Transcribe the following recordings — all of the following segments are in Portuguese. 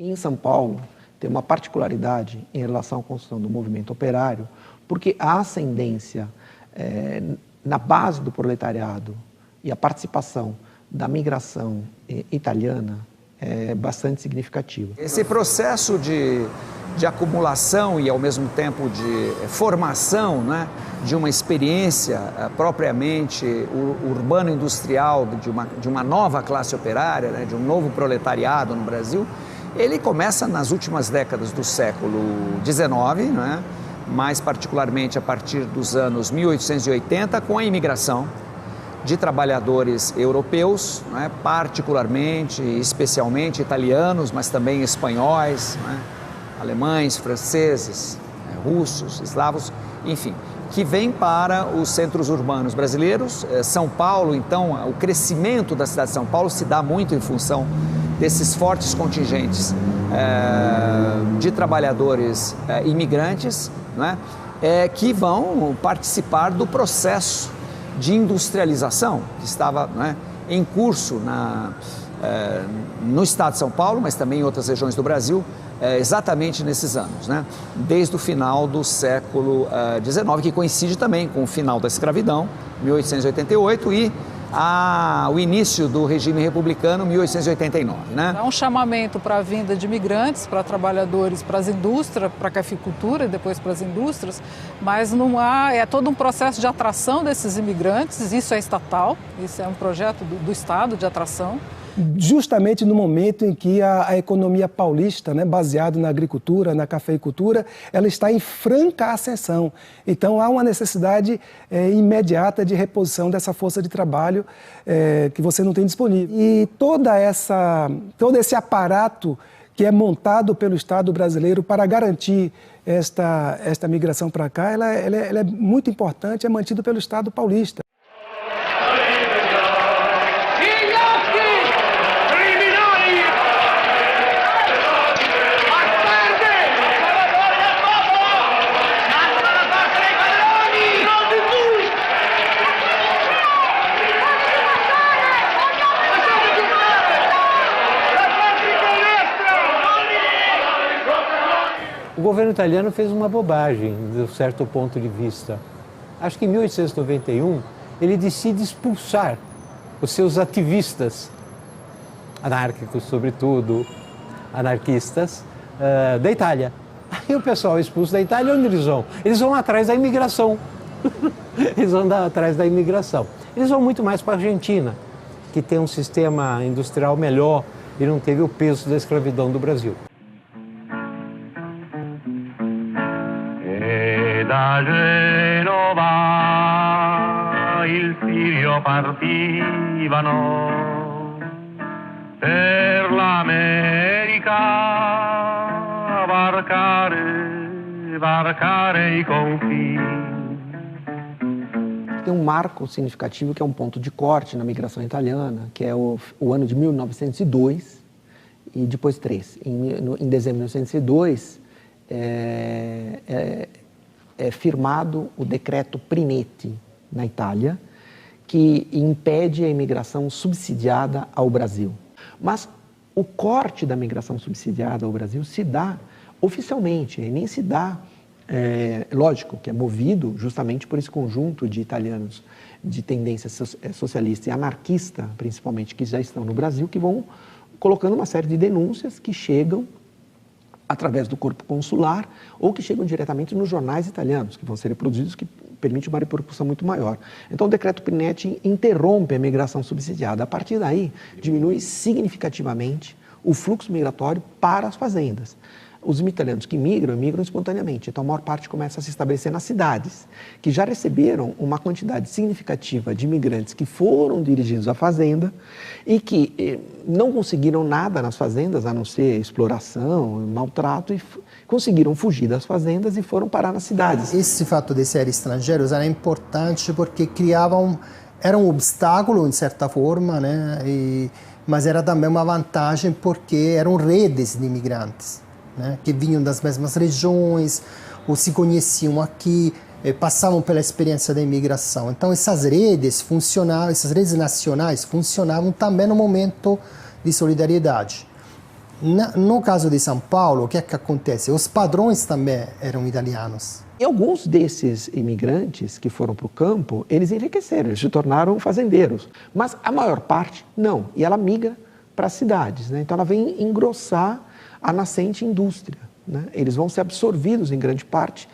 Em São Paulo, tem uma particularidade em relação à construção do movimento operário, porque a ascendência na base do proletariado e a participação da migração italiana é bastante significativa. Esse processo de acumulação e, ao mesmo tempo, de formação, né, de uma experiência propriamente urbano-industrial, de uma nova classe operária, né, de um novo proletariado no Brasil, ele começa nas últimas décadas do século XIX, né, mais particularmente a partir dos anos 1880, com a imigração de trabalhadores europeus, né, particularmente, especialmente italianos, mas também espanhóis, né, alemães, franceses, russos, eslavos, enfim, que vêm para os centros urbanos brasileiros. São Paulo, então, o crescimento da cidade de São Paulo se dá muito em função desses fortes contingentes de trabalhadores imigrantes, né, que vão participar do processo de industrialização que estava, né, em curso no estado de São Paulo, mas também em outras regiões do Brasil, exatamente nesses anos, né, desde o final do século XIX, que coincide também com o final da escravidão, 1888, e o início do regime republicano, 1889. Né? Há um chamamento para a vinda de imigrantes, para trabalhadores, para as indústrias, para a cafeicultura e depois para as indústrias, mas não há, é todo um processo de atração desses imigrantes, isso é estatal, isso é um projeto do Estado de atração. Justamente no momento em que a economia paulista, né, baseada na agricultura, na cafeicultura, ela está em franca ascensão. Então, há uma necessidade imediata de reposição dessa força de trabalho que você não tem disponível. E todo esse aparato que é montado pelo Estado brasileiro para garantir esta migração para cá, ela é muito importante, é mantido pelo Estado paulista. O governo italiano fez uma bobagem, de um certo ponto de vista. Acho que em 1891 ele decide expulsar os seus ativistas, anárquicos sobretudo, anarquistas, da Itália. Aí o pessoal é expulso da Itália, onde eles vão? Eles vão atrás da imigração. Eles vão atrás da imigração. Eles vão muito mais para a Argentina, que tem um sistema industrial melhor e não teve o peso da escravidão do Brasil. Da Genova il Sirio partivano per l'America varcare I confini. Tem um marco significativo que é um ponto de corte na migração italiana, que é o ano de 1902 e depois 3. Em dezembro de 1902, é firmado o decreto Prinetti na Itália, que impede a imigração subsidiada ao Brasil. Mas o corte da migração subsidiada ao Brasil se dá oficialmente, e nem se dá, lógico, que é movido justamente por esse conjunto de italianos de tendência socialista e anarquista, principalmente, que já estão no Brasil, que vão colocando uma série de denúncias que chegam através do corpo consular ou que chegam diretamente nos jornais italianos, que vão ser reproduzidos, que permite uma repercussão muito maior. Então o decreto Prinetti interrompe a migração subsidiada. A partir daí, diminui significativamente o fluxo migratório para as fazendas. Os italianos que migram espontaneamente, então a maior parte começa a se estabelecer nas cidades, que já receberam uma quantidade significativa de imigrantes que foram dirigidos à fazenda e que não conseguiram nada nas fazendas, a não ser exploração, maltrato, e conseguiram fugir das fazendas e foram parar nas cidades. Esse fato de ser estrangeiros era importante porque era um obstáculo, em certa forma, né? Mas era também uma vantagem porque eram redes de imigrantes, né, que vinham das mesmas regiões, ou se conheciam aqui, passavam pela experiência da imigração. Então essas redes nacionais funcionavam também no momento de solidariedade. No caso de São Paulo, o que é que acontece? Os padrões também eram italianos. E alguns desses imigrantes que foram para o campo, eles enriqueceram, eles se tornaram fazendeiros. Mas a maior parte, não. E ela migra para as cidades, né? Então ela vem engrossar a nascente indústria, né? Eles vão ser absorvidos em grande parte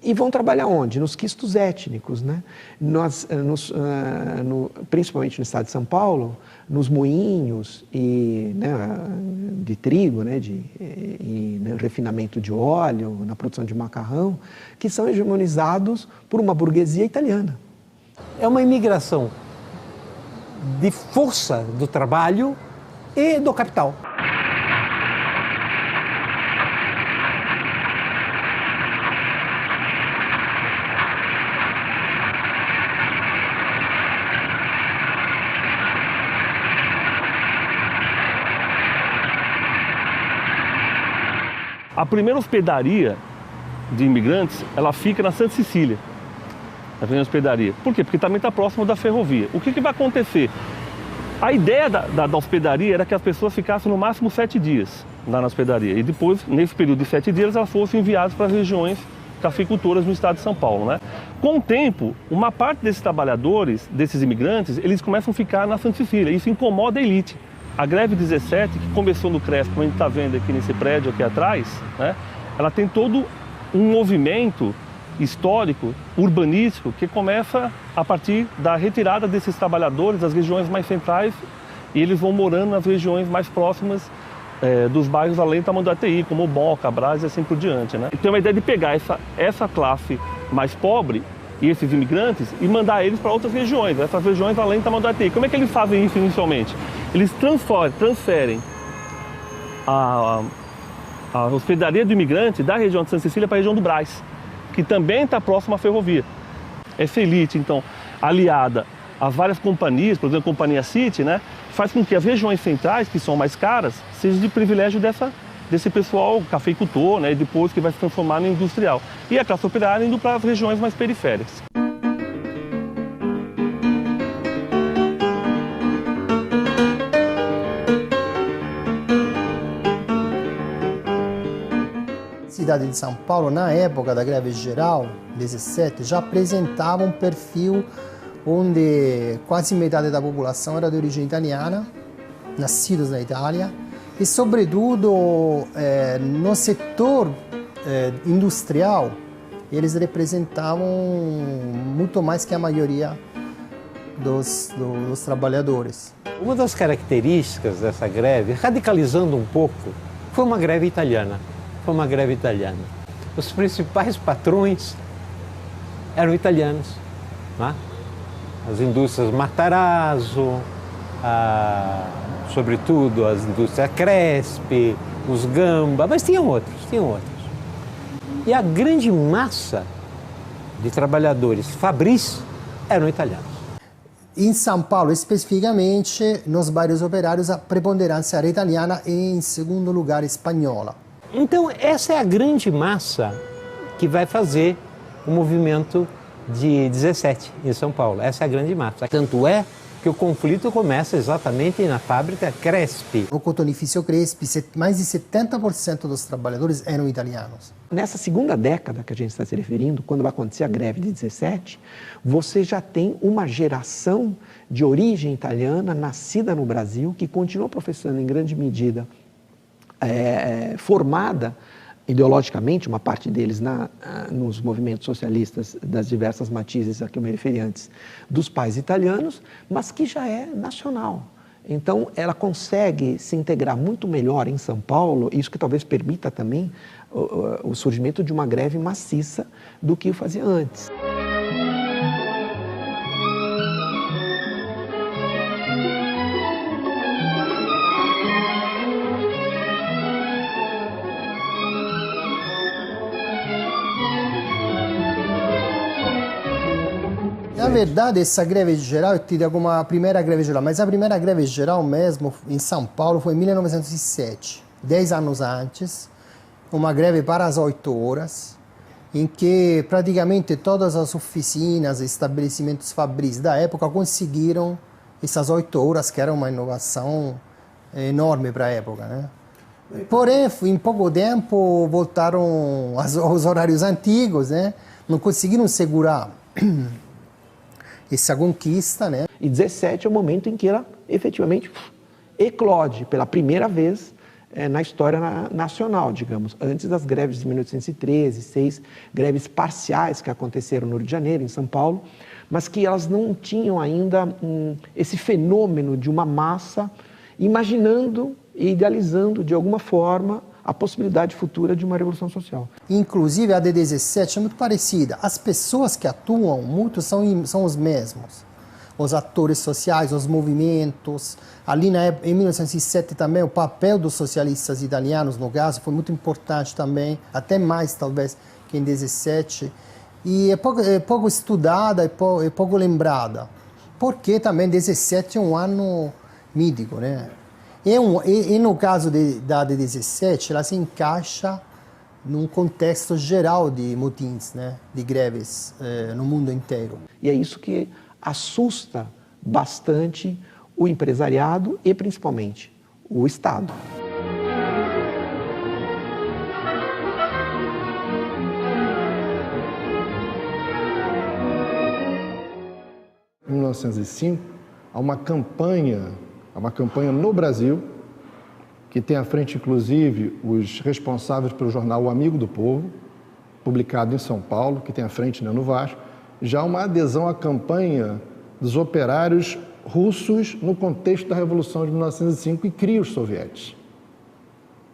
e vão trabalhar onde? Nos quistos étnicos, né? Principalmente no estado de São Paulo, nos moinhos e, né, de trigo, né, né, refinamento de óleo, na produção de macarrão, que são hegemonizados por uma burguesia italiana. É uma imigração de força do trabalho e do capital. A primeira hospedaria de imigrantes, ela fica na Santa Cecília, a primeira hospedaria. Por quê? Porque também está próximo da ferrovia. O que vai acontecer? A ideia da hospedaria era que as pessoas ficassem no máximo 7 dias lá na hospedaria. E depois, nesse período de 7 dias, elas fossem enviadas para as regiões cafeicultoras no estado de São Paulo, né? Com o tempo, uma parte desses trabalhadores, desses imigrantes, eles começam a ficar na Santa Cecília. Isso incomoda a elite. A greve 17, que começou no CRESP, como a gente está vendo aqui nesse prédio aqui atrás, né, ela tem todo um movimento histórico, urbanístico, que começa a partir da retirada desses trabalhadores das regiões mais centrais e eles vão morando nas regiões mais próximas dos bairros além do Tamanduateí, como Moca, Brás e assim por diante, né? Então, a ideia de pegar essa classe mais pobre e esses imigrantes e mandar eles para outras regiões, essas regiões além do Tamanduateí. Como é que eles fazem isso inicialmente? Eles transferem a hospedaria do imigrante da região de Santa Cecília para a região do Brás, que também está próxima à ferrovia. Essa elite, então, aliada às várias companhias, por exemplo, a Companhia City, né, faz com que as regiões centrais, que são mais caras, sejam de privilégio desse pessoal cafeicultor, né, e depois que vai se transformar no industrial. E a classe operária indo para as regiões mais periféricas. A cidade de São Paulo, na época da greve geral, 17, já apresentava um perfil onde quase metade da população era de origem italiana, nascidos na Itália, e sobretudo no setor industrial, eles representavam muito mais que a maioria dos trabalhadores. Uma das características dessa greve, radicalizando um pouco, foi uma greve italiana. Os principais patrões eram italianos, né? As indústrias Matarazzo, sobretudo as indústrias Cresp, os Gamba, mas tinham outros. E a grande massa de trabalhadores fabris eram italianos. Em São Paulo, especificamente, nos bairros operários, a preponderância era italiana e, em segundo lugar, espanhola. Então, essa é a grande massa que vai fazer o movimento de 17 em São Paulo. Essa é a grande massa. Tanto é que o conflito começa exatamente na fábrica Cresp. No cotonifício Cresp, mais de 70% dos trabalhadores eram italianos. Nessa segunda década que a gente está se referindo, quando vai acontecer a greve de 17, você já tem uma geração de origem italiana, nascida no Brasil, que continua professando em grande medida formada ideologicamente, uma parte deles nos movimentos socialistas das diversas matizes a que eu me referi antes, dos pais italianos, mas que já é nacional. Então, ela consegue se integrar muito melhor em São Paulo, isso que talvez permita também o surgimento de uma greve maciça do que o fazia antes. Na verdade, essa greve geral, eu tive uma primeira greve geral, mas a primeira greve geral mesmo em São Paulo foi em 1907, 10 anos antes, uma greve para as 8 horas, em que praticamente todas as oficinas e estabelecimentos fabris da época conseguiram essas 8 horas, que era uma inovação enorme para a época, né? Porém, em pouco tempo voltaram aos horários antigos, né? Não conseguiram segurar essa conquista, né? E 17 é o momento em que ela efetivamente eclode pela primeira vez na história nacional, digamos, antes das greves de 1813, 6 greves parciais que aconteceram no Rio de Janeiro, em São Paulo, mas que elas não tinham ainda esse fenômeno de uma massa imaginando e idealizando de alguma forma a possibilidade futura de uma revolução social. Inclusive a de 17 é muito parecida. As pessoas que atuam muito são os mesmos. Os atores sociais, os movimentos. Ali em 1907 também o papel dos socialistas italianos, no caso, foi muito importante também, até mais talvez que em 17. E é pouco estudada e pouco lembrada. Porque também 17 é um ano mítico, né? E no caso da de 17, ela se encaixa num contexto geral de motins, né? De greves no mundo inteiro. E é isso que assusta bastante o empresariado e principalmente o Estado. Em 1905, há uma campanha no Brasil, que tem à frente, inclusive, os responsáveis pelo jornal O Amigo do Povo, publicado em São Paulo, que tem à frente, né, no Vasco, já uma adesão à campanha dos operários russos no contexto da Revolução de 1905 e cria os sovietes.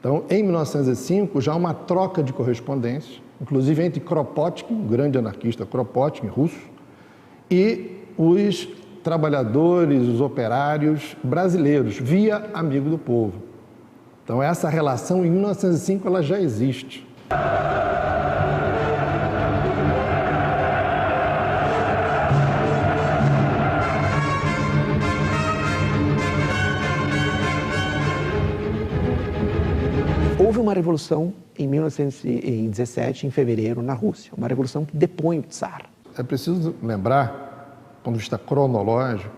Então, em 1905, já há uma troca de correspondência, inclusive entre Kropotkin, um grande anarquista Kropotkin, russo, e os trabalhadores, os operários brasileiros, via Amigo do Povo. Então, essa relação, em 1905, ela já existe. Houve uma revolução em 1917, em fevereiro, na Rússia. Uma revolução que depõe o Tsar. É preciso lembrar, do ponto de vista cronológico,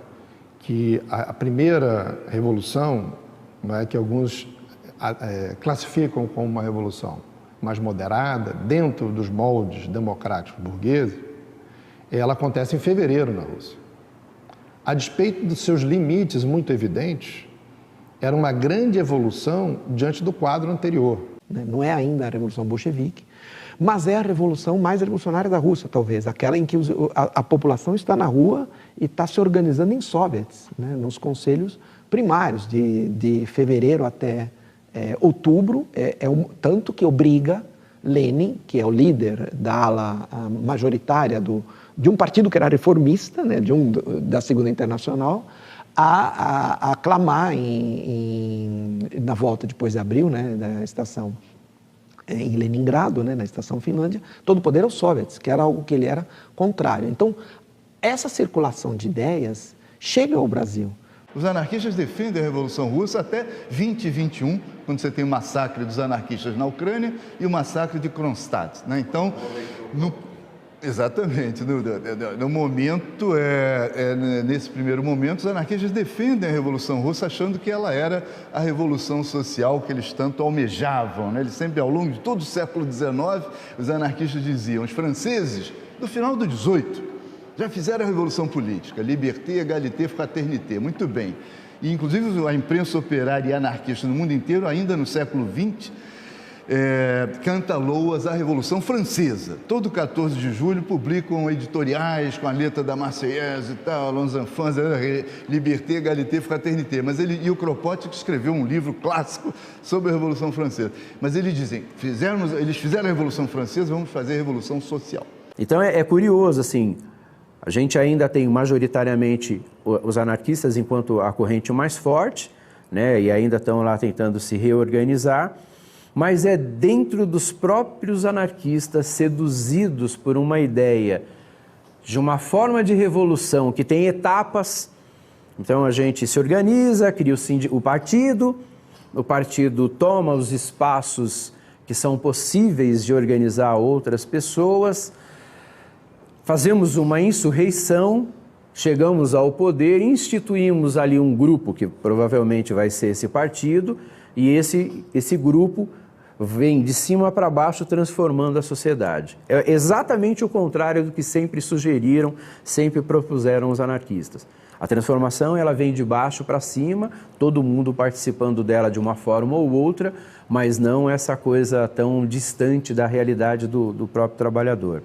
que a primeira revolução, não é, que alguns classificam como uma revolução mais moderada, dentro dos moldes democráticos burgueses, ela acontece em fevereiro na Rússia. A despeito dos seus limites muito evidentes, era uma grande evolução diante do quadro anterior. Não é ainda a Revolução Bolchevique, mas é a revolução mais revolucionária da Rússia, talvez, aquela em que a população está na rua e está se organizando em soviets, né, nos conselhos primários, de fevereiro até outubro, tanto que obriga Lenin, que é o líder da ala majoritária de um partido que era reformista, né, da Segunda Internacional, a aclamar na volta depois de abril, né, da estação em Leningrado, né, na estação Finlândia, todo o poder aos soviets, que era algo que ele era contrário. Então, essa circulação de ideias chega ao Brasil. Os anarquistas defendem a Revolução Russa até 2021, quando você tem o massacre dos anarquistas na Ucrânia e o massacre de Kronstadt, né? Então, exatamente, no momento, nesse primeiro momento, os anarquistas defendem a Revolução Russa achando que ela era a revolução social que eles tanto almejavam, né? Eles sempre, ao longo de todo o século XIX, os anarquistas diziam, os franceses, no final do XVIII, já fizeram a revolução política, liberté, égalité, fraternité, muito bem. E, inclusive, a imprensa operária e anarquista no mundo inteiro, ainda no século XX, canta loas à Revolução Francesa. Todo 14 de julho publicam editoriais com a letra da Marseillaise e tal, Les Enfants, Liberté, Égalité, Fraternité. Mas e o Kropotkin escreveu um livro clássico sobre a Revolução Francesa. Mas eles dizem, eles fizeram a Revolução Francesa, vamos fazer a Revolução Social. Então é curioso, assim, a gente ainda tem majoritariamente os anarquistas enquanto a corrente mais forte, né, e ainda estão lá tentando se reorganizar, mas é dentro dos próprios anarquistas seduzidos por uma ideia de uma forma de revolução que tem etapas. Então a gente se organiza, cria o partido toma os espaços que são possíveis de organizar outras pessoas, fazemos uma insurreição, chegamos ao poder, instituímos ali um grupo que provavelmente vai ser esse partido, e esse grupo vem de cima para baixo transformando a sociedade. É exatamente o contrário do que sempre sugeriram, sempre propuseram os anarquistas. A transformação ela vem de baixo para cima, todo mundo participando dela de uma forma ou outra, mas não essa coisa tão distante da realidade do próprio trabalhador.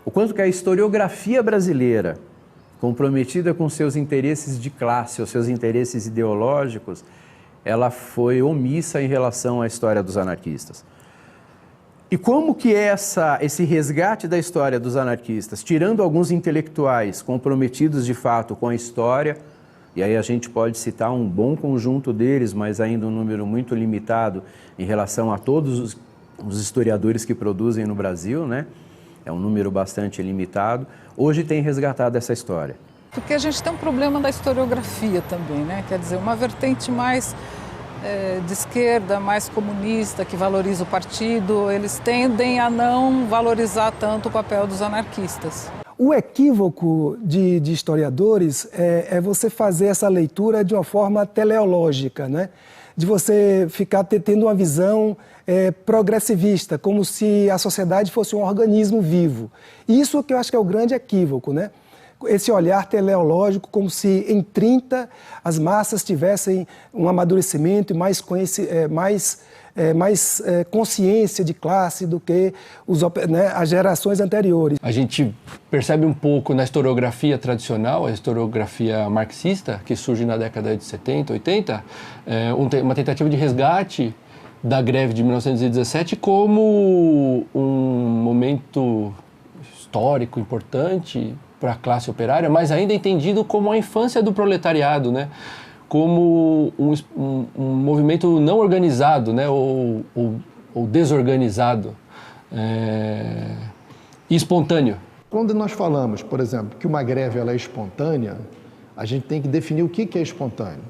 O quanto que a historiografia brasileira, comprometida com seus interesses de classe, ou seus interesses ideológicos, ela foi omissa em relação à história dos anarquistas. E como que esse resgate da história dos anarquistas, tirando alguns intelectuais comprometidos de fato com a história, e aí a gente pode citar um bom conjunto deles, mas ainda um número muito limitado em relação a todos os historiadores que produzem no Brasil, né? É um número bastante limitado. Hoje tem resgatado essa história. Porque a gente tem um problema da historiografia também, né? Quer dizer, uma vertente mais de esquerda, mais comunista, que valoriza o partido, eles tendem a não valorizar tanto o papel dos anarquistas. O equívoco de historiadores é você fazer essa leitura de uma forma teleológica, né? De você ficar tendo uma visão progressivista, como se a sociedade fosse um organismo vivo. Isso que eu acho que é o grande equívoco, né? Esse olhar teleológico, como se em 30 as massas tivessem um amadurecimento e mais consciência de classe do que as gerações anteriores. A gente percebe um pouco na historiografia tradicional, a historiografia marxista, que surge na década de 70, 80, uma tentativa de resgate da greve de 1917 como um momento histórico importante para a classe operária, mas ainda entendido como a infância do proletariado, né? Como um movimento não organizado, né? ou desorganizado e espontâneo. Quando nós falamos, por exemplo, que uma greve ela é espontânea, a gente tem que definir o que é espontâneo.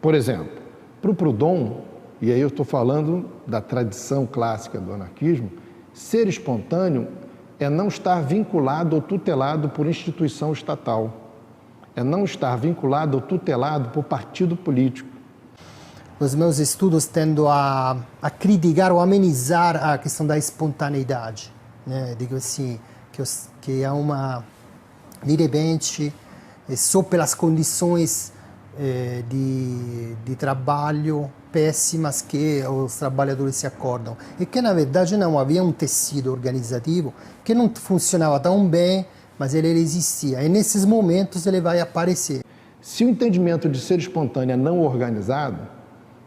Por exemplo, para o Proudhon, e aí eu estou falando da tradição clássica do anarquismo, ser espontâneo é não estar vinculado ou tutelado por instituição estatal, é não estar vinculado ou tutelado por partido político. Nos meus estudos tendo a criticar ou amenizar a questão da espontaneidade, né? Digo assim, que é uma, de repente, só pelas condições de trabalho péssimas que os trabalhadores se acordam. E que, na verdade, não havia um tecido organizativo que não funcionava tão bem, mas ele existia. E nesses momentos ele vai aparecer. Se o entendimento de ser espontâneo é não organizado,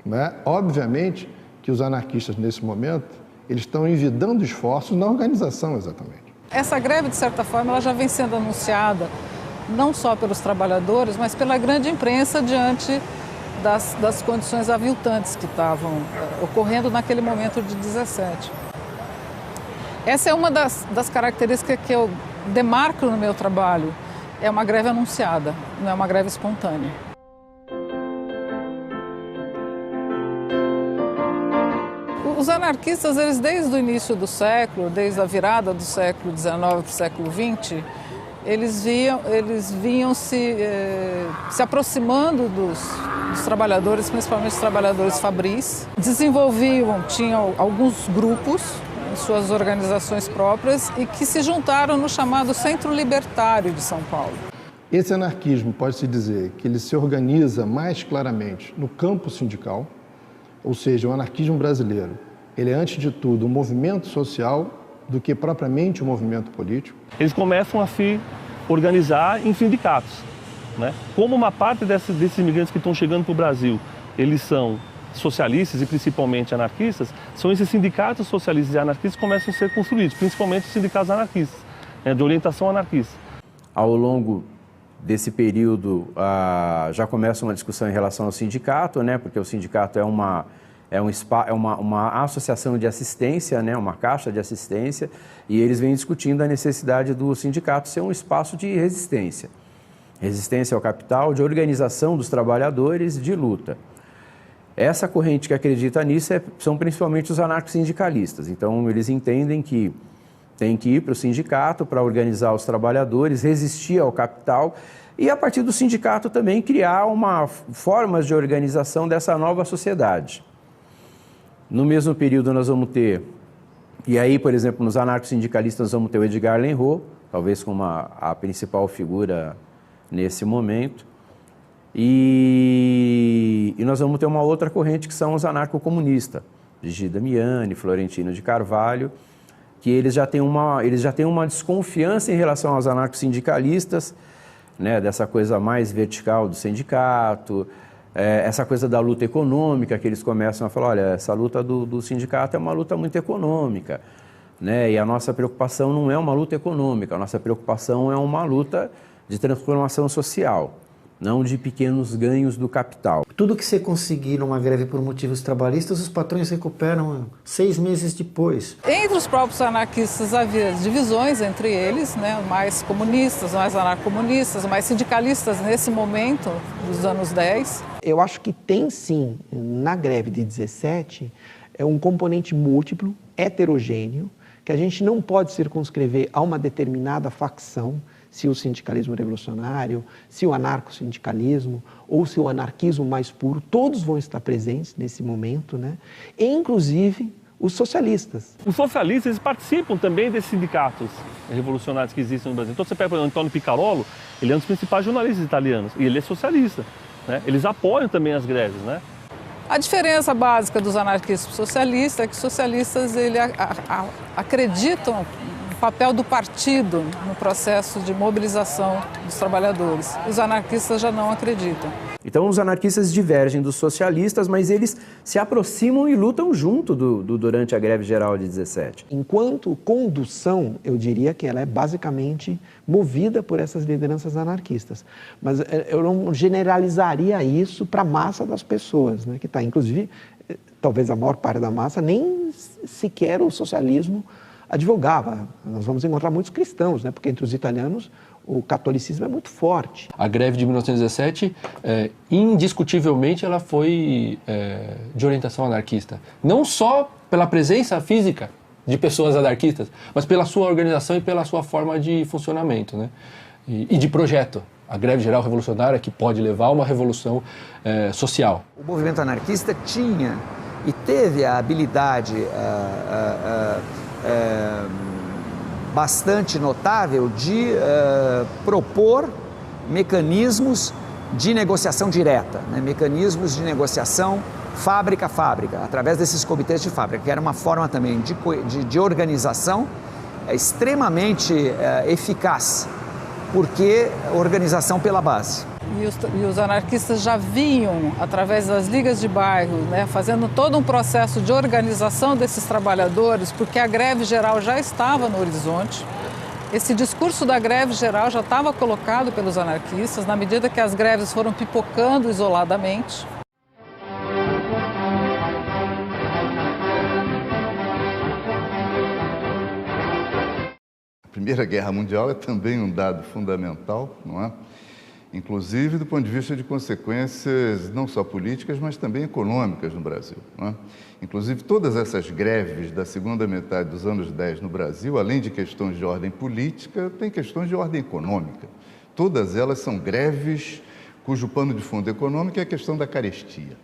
né, obviamente que os anarquistas, nesse momento, eles estão envidando esforços na organização, exatamente. Essa greve, de certa forma, ela já vem sendo anunciada não só pelos trabalhadores, mas pela grande imprensa diante das condições aviltantes que estavam ocorrendo naquele momento de 17. Essa é uma das características que eu demarco no meu trabalho. É uma greve anunciada, não é uma greve espontânea. Os anarquistas, eles desde o início do século, desde a virada do século XIX para o século XX, eles vinham se aproximando dos trabalhadores, principalmente os trabalhadores fabris, tinham alguns grupos em suas organizações próprias e que se juntaram no chamado Centro Libertário de São Paulo. Esse anarquismo, pode-se dizer, que ele se organiza mais claramente no campo sindical, ou seja, o anarquismo brasileiro, ele é, antes de tudo, um movimento social do que propriamente um movimento político. Eles começam a se organizar em sindicatos, né? Como uma parte desses imigrantes que estão chegando para o Brasil, eles são socialistas e principalmente anarquistas, são esses sindicatos socialistas e anarquistas que começam a ser construídos, principalmente os sindicatos anarquistas, né, de orientação anarquista. Ao longo desse período, já começa uma discussão em relação ao sindicato, né, porque o sindicato é uma associação de assistência, né, uma caixa de assistência, e eles vêm discutindo a necessidade do sindicato ser um espaço de resistência resistência ao capital, de organização dos trabalhadores, de luta. Essa corrente que acredita nisso são principalmente os anarco-sindicalistas. Então, eles entendem que tem que ir para o sindicato para organizar os trabalhadores, resistir ao capital e, a partir do sindicato, também criar formas de organização dessa nova sociedade. No mesmo período, nós vamos ter, e aí, por exemplo, nos anarco-sindicalistas, nós vamos ter o Edgar Lenroth, talvez como a principal figura nesse momento, e nós vamos ter uma outra corrente que são os anarco-comunistas, Gigi Damiani, Florentino de Carvalho, que eles já têm uma desconfiança em relação aos anarco-sindicalistas, né, dessa coisa mais vertical do sindicato, essa coisa da luta econômica, que eles começam a falar, olha, essa luta do sindicato é uma luta muito econômica, né, e a nossa preocupação não é uma luta econômica, a nossa preocupação é uma luta de transformação social, não de pequenos ganhos do capital. Tudo que você conseguir numa greve por motivos trabalhistas, os patrões recuperam 6 meses depois. Entre os próprios anarquistas havia divisões entre eles, né? Mais comunistas, mais anarcomunistas, mais sindicalistas nesse momento dos anos 10. Eu acho que tem sim, na greve de 17, um componente múltiplo, heterogêneo, que a gente não pode circunscrever a uma determinada facção, se o sindicalismo revolucionário, se o anarco-sindicalismo ou se o anarquismo mais puro, todos vão estar presentes nesse momento, né? E, inclusive, os socialistas. Os socialistas eles participam também desses sindicatos revolucionários que existem no Brasil. Então você pega, por exemplo, Antonio Piccarolo, ele é um dos principais jornalistas italianos e ele é socialista, né? Eles apoiam também as greves, né? A diferença básica dos anarquistas e socialistas é que os socialistas acreditam no papel do partido no processo de mobilização dos trabalhadores. Os anarquistas já não acreditam. Então os anarquistas divergem dos socialistas, mas eles se aproximam e lutam junto durante a greve geral de 17. Enquanto condução, eu diria que ela é basicamente movida por essas lideranças anarquistas. Mas eu não generalizaria isso para a massa das pessoas, né? Que está, inclusive, talvez a maior parte da massa nem sequer o socialismo advogava. Nós vamos encontrar muitos cristãos, né? Porque entre os italianos o catolicismo é muito forte. A greve de 1917, indiscutivelmente, ela foi de orientação anarquista. Não só pela presença física de pessoas anarquistas, mas pela sua organização e pela sua forma de funcionamento, né? E de projeto. A greve geral revolucionária que pode levar a uma revolução social. O movimento anarquista tinha e teve a habilidade bastante notável de propor mecanismos de negociação direta, né? Mecanismos de negociação fábrica a fábrica, através desses comitês de fábrica, que era uma forma também de organização extremamente eficaz, porque organização pela base. E os anarquistas já vinham, através das ligas de bairro, né, fazendo todo um processo de organização desses trabalhadores, porque a greve geral já estava no horizonte. Esse discurso da greve geral já estava colocado pelos anarquistas, na medida que as greves foram pipocando isoladamente. A Primeira Guerra Mundial é também um dado fundamental, não é? Inclusive do ponto de vista de consequências não só políticas, mas também econômicas no Brasil, não é? Inclusive todas essas greves da segunda metade dos anos 10 no Brasil, além de questões de ordem política, tem questões de ordem econômica. Todas elas são greves cujo pano de fundo econômico é a questão da carestia.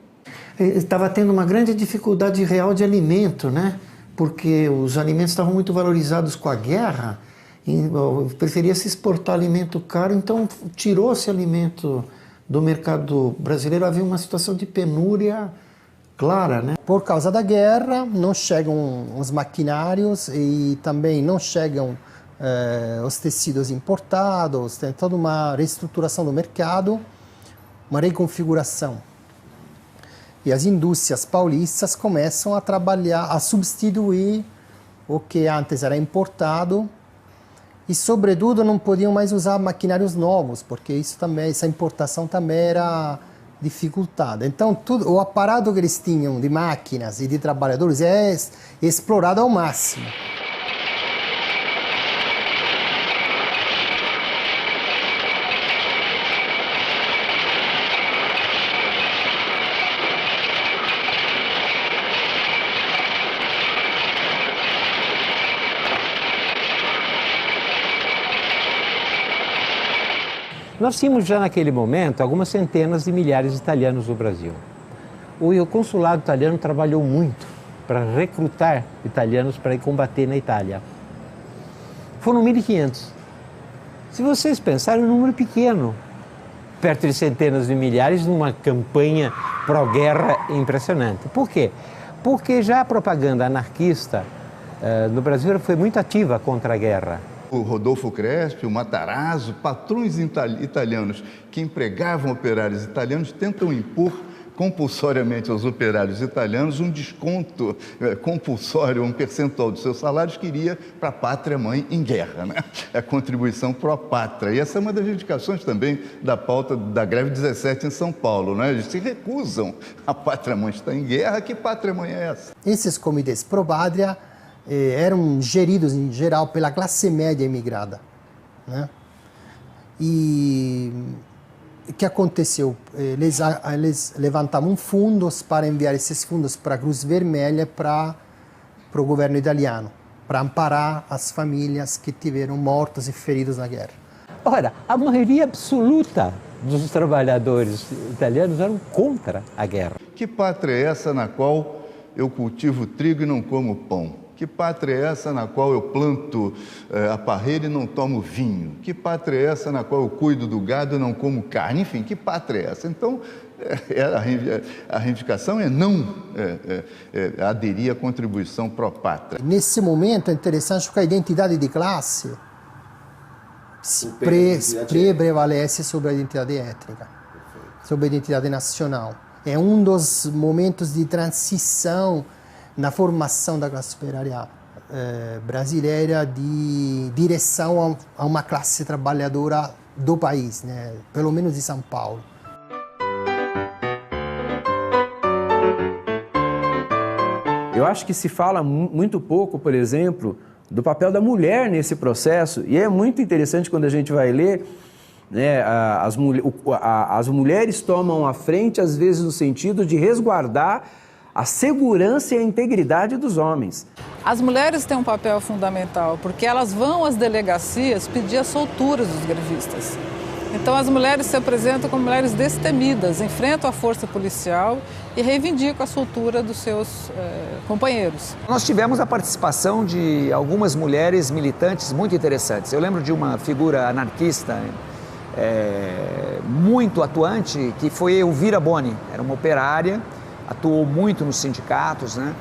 Estava tendo uma grande dificuldade real de alimento, né? Porque os alimentos estavam muito valorizados com a guerra. Preferia se exportar alimento caro, então tirou-se alimento do mercado brasileiro. Havia uma situação de penúria clara, né? Por causa da guerra, não chegam os maquinários e também não chegam os tecidos importados, tem toda uma reestruturação do mercado, uma reconfiguração. E as indústrias paulistas começam a trabalhar, a substituir o que antes era importado. E, sobretudo, não podiam mais usar maquinários novos, porque isso também, essa importação também era dificultada. Então, o aparato que eles tinham de máquinas e de trabalhadores é explorado ao máximo. Nós tínhamos já naquele momento algumas centenas de milhares de italianos no Brasil. O consulado italiano trabalhou muito para recrutar italianos para ir combater na Itália. Foram 1.500. Se vocês pensarem, um número pequeno, perto de centenas de milhares, numa campanha pró-guerra impressionante. Por quê? Porque já a propaganda anarquista no Brasil foi muito ativa contra a guerra. O Rodolfo Crespi, o Matarazzo, patrões italianos que empregavam operários italianos tentam impor compulsoriamente aos operários italianos um desconto compulsório, um percentual dos seus salários que iria para a pátria-mãe em guerra, né? A contribuição pró-pátria. E essa é uma das reivindicações também da pauta da greve 17 em São Paulo, né? Eles se recusam. A pátria-mãe está em guerra, que pátria-mãe é essa? Esses comitês pró-pátria eram geridos, em geral, pela classe média imigrada, né? E o que aconteceu? Eles levantavam fundos para enviar esses fundos para a Cruz Vermelha, para o governo italiano, para amparar as famílias que tiveram mortos e feridos na guerra. Ora, a maioria absoluta dos trabalhadores italianos eram contra a guerra. Que pátria é essa na qual eu cultivo trigo e não como pão? Que pátria é essa na qual eu planto a parreira e não tomo vinho? Que pátria é essa na qual eu cuido do gado e não como carne? Enfim, que pátria é essa? Então, a reivindicação é não aderir à contribuição pró-pátria. Nesse momento é interessante porque a identidade de classe prevalece sobre a identidade étnica, sobre a identidade nacional. É um dos momentos de transição na formação da classe operária brasileira de direção a uma classe trabalhadora do país, né? Pelo menos de São Paulo. Eu acho que se fala muito pouco, por exemplo, do papel da mulher nesse processo, e é muito interessante quando a gente vai ler, né, as mulheres tomam a frente, às vezes no sentido de resguardar a segurança e a integridade dos homens. As mulheres têm um papel fundamental, porque elas vão às delegacias pedir as solturas dos grevistas. Então as mulheres se apresentam como mulheres destemidas, enfrentam a força policial e reivindicam a soltura dos seus companheiros. Nós tivemos a participação de algumas mulheres militantes muito interessantes. Eu lembro de uma figura anarquista muito atuante, que foi Elvira Boni. Era uma operária, atuou muito nos sindicatos, né?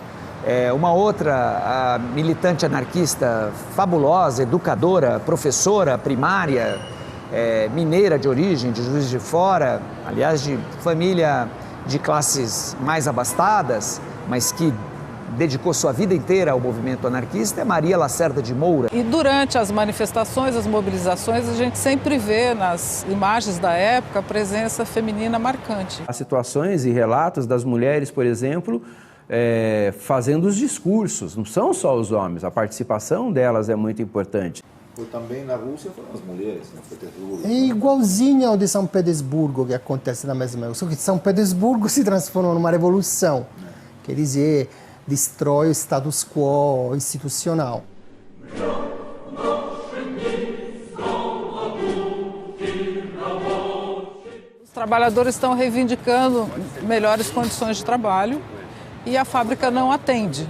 Uma outra militante anarquista fabulosa, educadora, professora primária, mineira de origem, de Juiz de Fora, aliás, de família de classes mais abastadas, mas que dedicou sua vida inteira ao movimento anarquista, é Maria Lacerda de Moura. E durante as manifestações, as mobilizações, a gente sempre vê nas imagens da época a presença feminina marcante. As situações e relatos das mulheres, por exemplo, fazendo os discursos, não são só os homens, a participação delas é muito importante. Também na Rússia foram as mulheres, né? É igualzinho ao de São Petersburgo que acontece na mesma época, só que São Petersburgo se transformou numa revolução, quer dizer, destrói o status quo institucional. Os trabalhadores estão reivindicando melhores condições de trabalho e a fábrica não atende.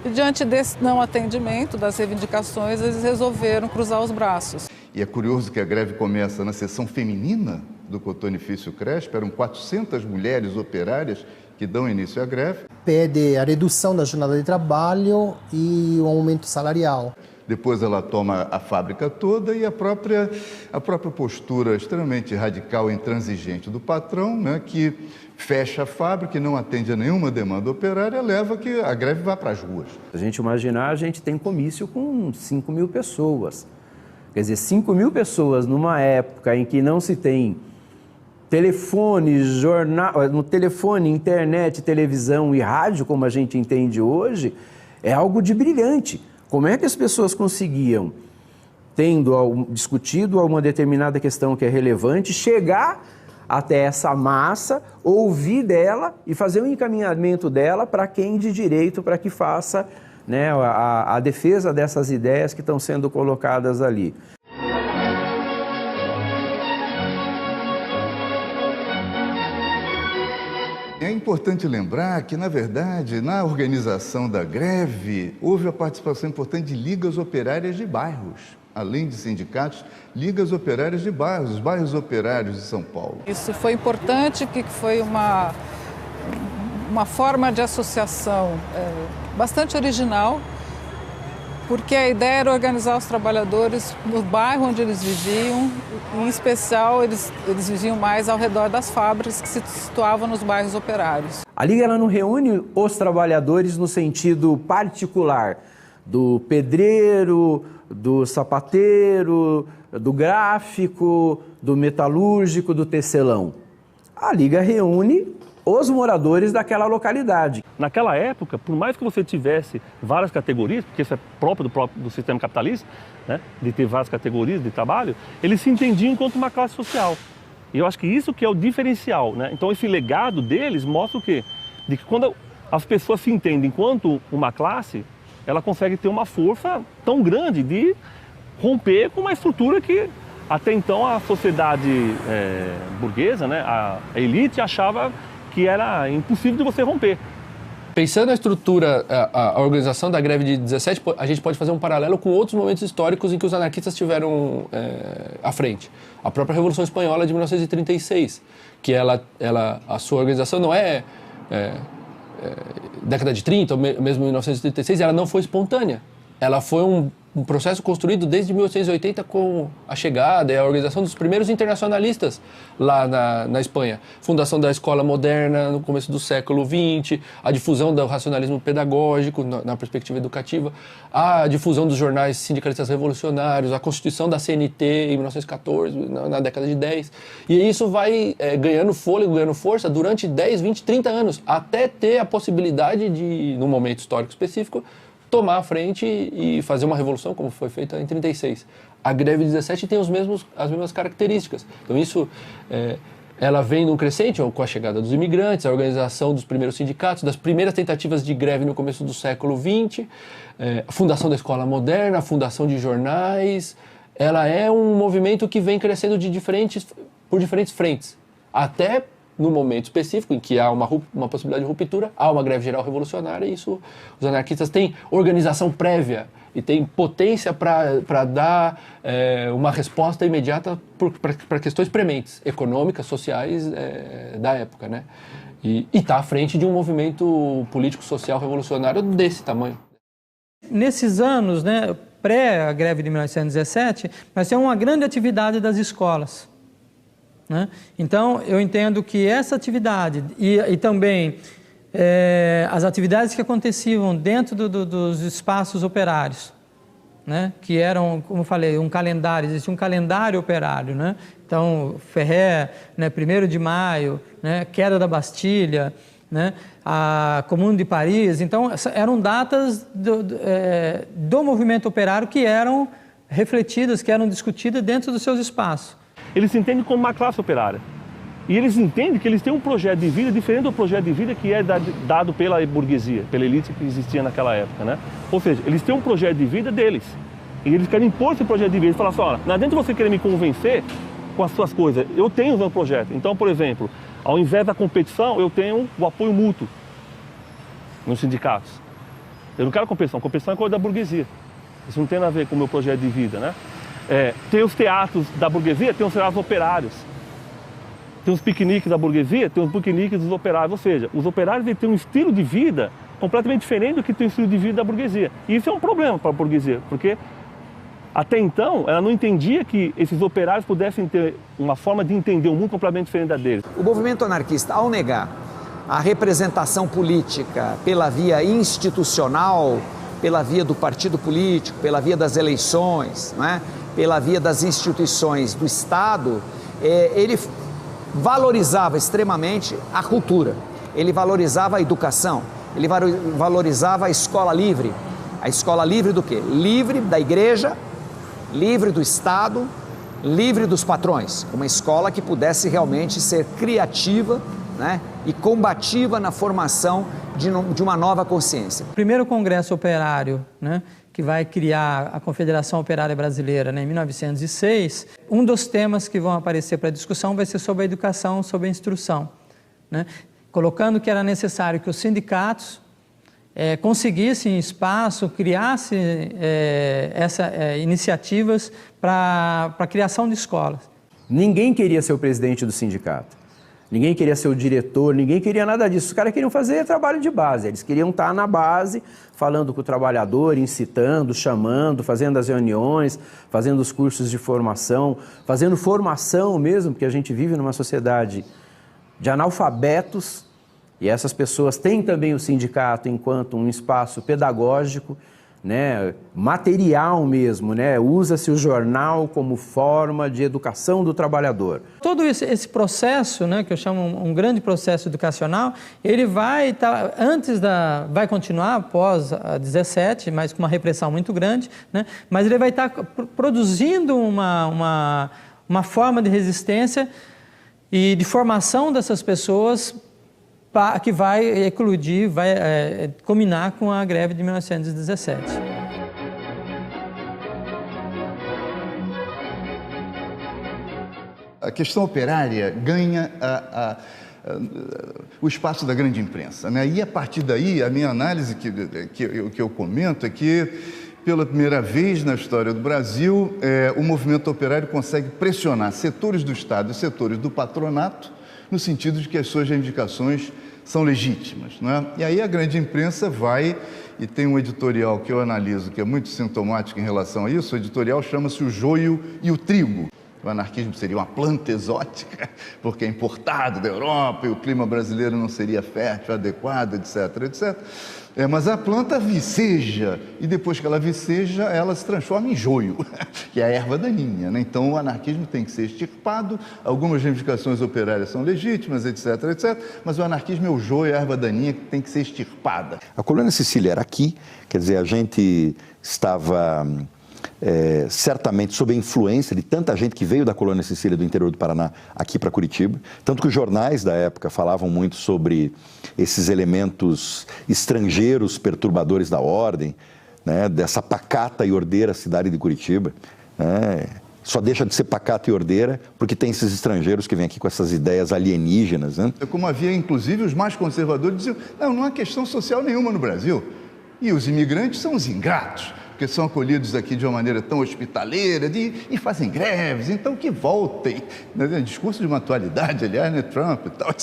E diante desse não atendimento das reivindicações, eles resolveram cruzar os braços. E é curioso que a greve começa na seção feminina do Cotonifício Crespi, eram 400 mulheres operárias que dão início à greve. Pede a redução da jornada de trabalho e o aumento salarial. Depois ela toma a fábrica toda e a própria postura extremamente radical e intransigente do patrão, né, que fecha a fábrica e não atende a nenhuma demanda operária, leva que a greve vá para as ruas. A gente imaginar, a gente tem comício com 5 mil pessoas. Quer dizer, 5 mil pessoas numa época em que não se tem telefone, jornal, no telefone, internet, televisão e rádio, como a gente entende hoje, é algo de brilhante. Como é que as pessoas conseguiam, tendo discutido uma determinada questão que é relevante, chegar até essa massa, ouvir dela e fazer um encaminhamento dela para quem de direito, para que faça, né, a defesa dessas ideias que estão sendo colocadas ali. É importante lembrar que, na verdade, na organização da greve, houve a participação importante de ligas operárias de bairros. Além de sindicatos, ligas operárias de bairros, os bairros operários de São Paulo. Isso foi importante, que foi uma forma de associação bastante original, porque a ideia era organizar os trabalhadores no bairro onde eles viviam, em especial eles viviam mais ao redor das fábricas que se situavam nos bairros operários. A Liga ela não reúne os trabalhadores no sentido particular do pedreiro, do sapateiro, do gráfico, do metalúrgico, do tecelão. A Liga reúne os moradores daquela localidade. Naquela época, por mais que você tivesse várias categorias, porque isso é próprio do sistema capitalista, né, de ter várias categorias de trabalho, eles se entendiam enquanto uma classe social. E eu acho que isso que é o diferencial, né? Então esse legado deles mostra o quê? De que quando as pessoas se entendem enquanto uma classe, ela consegue ter uma força tão grande de romper com uma estrutura que até então a sociedade burguesa, né, a elite achava que era impossível de você romper. Pensando na estrutura, a organização da greve de 17, a gente pode fazer um paralelo com outros momentos históricos em que os anarquistas estiveram à frente. A própria Revolução Espanhola de 1936, que a sua organização não década de 30, ou mesmo 1936, ela não foi espontânea. Ela foi um processo construído desde 1880 com a chegada e a organização dos primeiros internacionalistas lá na Espanha. Fundação da escola moderna no começo do século XX, a difusão do racionalismo pedagógico na perspectiva educativa, a difusão dos jornais sindicalistas revolucionários, a constituição da CNT em 1914, na década de 10. E isso vai ganhando fôlego, ganhando força durante 10, 20, 30 anos, até ter a possibilidade de, num momento histórico específico, tomar a frente e fazer uma revolução, como foi feita em 36. A greve de 17 tem as mesmas características. Então isso, ela vem num crescente com a chegada dos imigrantes, a organização dos primeiros sindicatos, das primeiras tentativas de greve no começo do século XX, a fundação da escola moderna, a fundação de jornais. Ela é um movimento que vem crescendo por diferentes frentes, até no momento específico em que há uma possibilidade de ruptura, há uma greve geral revolucionária, e isso os anarquistas têm organização prévia e têm potência para dar uma resposta imediata para questões prementes, econômicas, sociais da época, né? E está à frente de um movimento político-social revolucionário desse tamanho. Nesses anos, né, pré a greve de 1917, nós temos uma grande atividade das escolas. Né? Então, eu entendo que essa atividade e também as atividades que aconteciam dentro dos espaços operários, né? Que eram, como eu falei, um calendário, existia um calendário operário. Né? Então, Ferré, né, 1º de Maio, né, queda da Bastilha, né, a Comune de Paris. Então, eram datas do movimento operário que eram refletidas, que eram discutidas dentro dos seus espaços. Eles se entendem como uma classe operária. E eles entendem que eles têm um projeto de vida diferente do projeto de vida que é dado pela burguesia, pela elite que existia naquela época, né? Ou seja, eles têm um projeto de vida deles. E eles querem impor esse projeto de vida. Eles falam assim, olha, não adianta você querer me convencer com as suas coisas. Eu tenho o meu projeto. Então, por exemplo, ao invés da competição, eu tenho o apoio mútuo nos sindicatos. Eu não quero competição. Competição é coisa da burguesia. Isso não tem nada a ver com o meu projeto de vida, né? Tem os teatros da burguesia, tem os teatros operários. Tem os piqueniques da burguesia, tem os piqueniques dos operários. Ou seja, os operários têm um estilo de vida completamente diferente do que tem o estilo de vida da burguesia. E isso é um problema para a burguesia, porque até então ela não entendia que esses operários pudessem ter uma forma de entender o mundo completamente diferente da deles. O movimento anarquista, ao negar a representação política pela via institucional, pela via do partido político, pela via das eleições, não é? Pela via das instituições do Estado, ele valorizava extremamente a cultura, ele valorizava a educação, ele valorizava a escola livre. A escola livre do quê? Livre da igreja, livre do Estado, livre dos patrões. Uma escola que pudesse realmente ser criativa, né, e combativa na formação de uma nova consciência. O primeiro Congresso Operário, né, que vai criar a Confederação Operária Brasileira, né, em 1906, um dos temas que vão aparecer para discussão vai ser sobre a educação, sobre a instrução. Né? colocando que era necessário que os sindicatos conseguissem espaço, criassem iniciativas para a criação de escolas. Ninguém queria ser o presidente do sindicato, ninguém queria ser o diretor, ninguém queria nada disso. Os caras queriam fazer trabalho de base, eles queriam estar na base, falando com o trabalhador, incitando, chamando, fazendo as reuniões, fazendo os cursos de formação, fazendo formação mesmo, porque a gente vive numa sociedade de analfabetos, e essas pessoas têm também o sindicato enquanto um espaço pedagógico, né, material mesmo, né, usa-se o jornal como forma de educação do trabalhador. Todo esse processo, né, que eu chamo um grande processo educacional, ele vai vai continuar após a 17, mas com uma repressão muito grande, né, mas ele vai estar produzindo uma forma de resistência e de formação dessas pessoas que vai eclodir, vai culminar com a greve de 1917. A questão operária ganha o espaço da grande imprensa, né? E a partir daí, a minha análise que eu comento é que, pela primeira vez na história do Brasil, o movimento operário consegue pressionar setores do Estado e setores do patronato no sentido de que as suas reivindicações são legítimas, né? E aí a grande imprensa vai, e tem um editorial que eu analiso que é muito sintomático em relação a isso, o editorial chama-se O Joio e o Trigo. O anarquismo seria uma planta exótica, porque é importado da Europa e o clima brasileiro não seria fértil, adequado, etc, etc. Mas a planta viceja, e depois que ela viceja, ela se transforma em joio, que é a erva daninha, né? Então o anarquismo tem que ser extirpado, algumas reivindicações operárias são legítimas, etc, etc, mas o anarquismo é o joio, a erva daninha que tem que ser extirpada. A colônia Sicília era aqui, quer dizer, a gente estava certamente sob a influência de tanta gente que veio da colônia Sicília do interior do Paraná aqui para Curitiba, tanto que os jornais da época falavam muito sobre esses elementos estrangeiros perturbadores da ordem, né, dessa pacata e ordeira cidade de Curitiba, né, só deixa de ser pacata e ordeira porque tem esses estrangeiros que vêm aqui com essas ideias alienígenas, né? Como havia, inclusive, os mais conservadores diziam, não há questão social nenhuma no Brasil, e os imigrantes são os ingratos, porque são acolhidos aqui de uma maneira tão hospitaleira e fazem greves, então que voltem. Né? Discurso de uma atualidade, aliás, né? Trump e tal,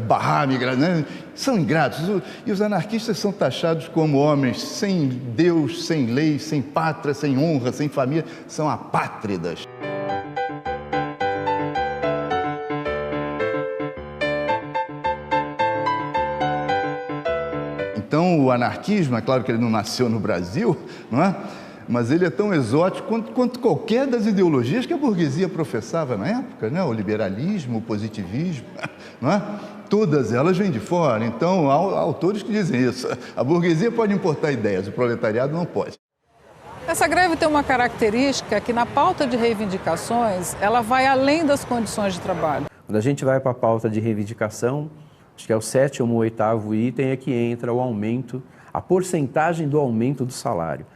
barrar migração, né? São ingratos. E os anarquistas são taxados como homens sem Deus, sem lei, sem pátria, sem honra, sem família, são apátridas. Então, o anarquismo, é claro que ele não nasceu no Brasil, não é? Mas ele é tão exótico quanto qualquer das ideologias que a burguesia professava na época, né? O liberalismo, o positivismo, não é? Todas elas vêm de fora. Então, há autores que dizem isso. A burguesia pode importar ideias, o proletariado não pode. Essa greve tem uma característica que, na pauta de reivindicações, ela vai além das condições de trabalho. Quando a gente vai para a pauta de reivindicação, acho que é o 7º ou 8º item, é que entra o aumento, a porcentagem do aumento do salário.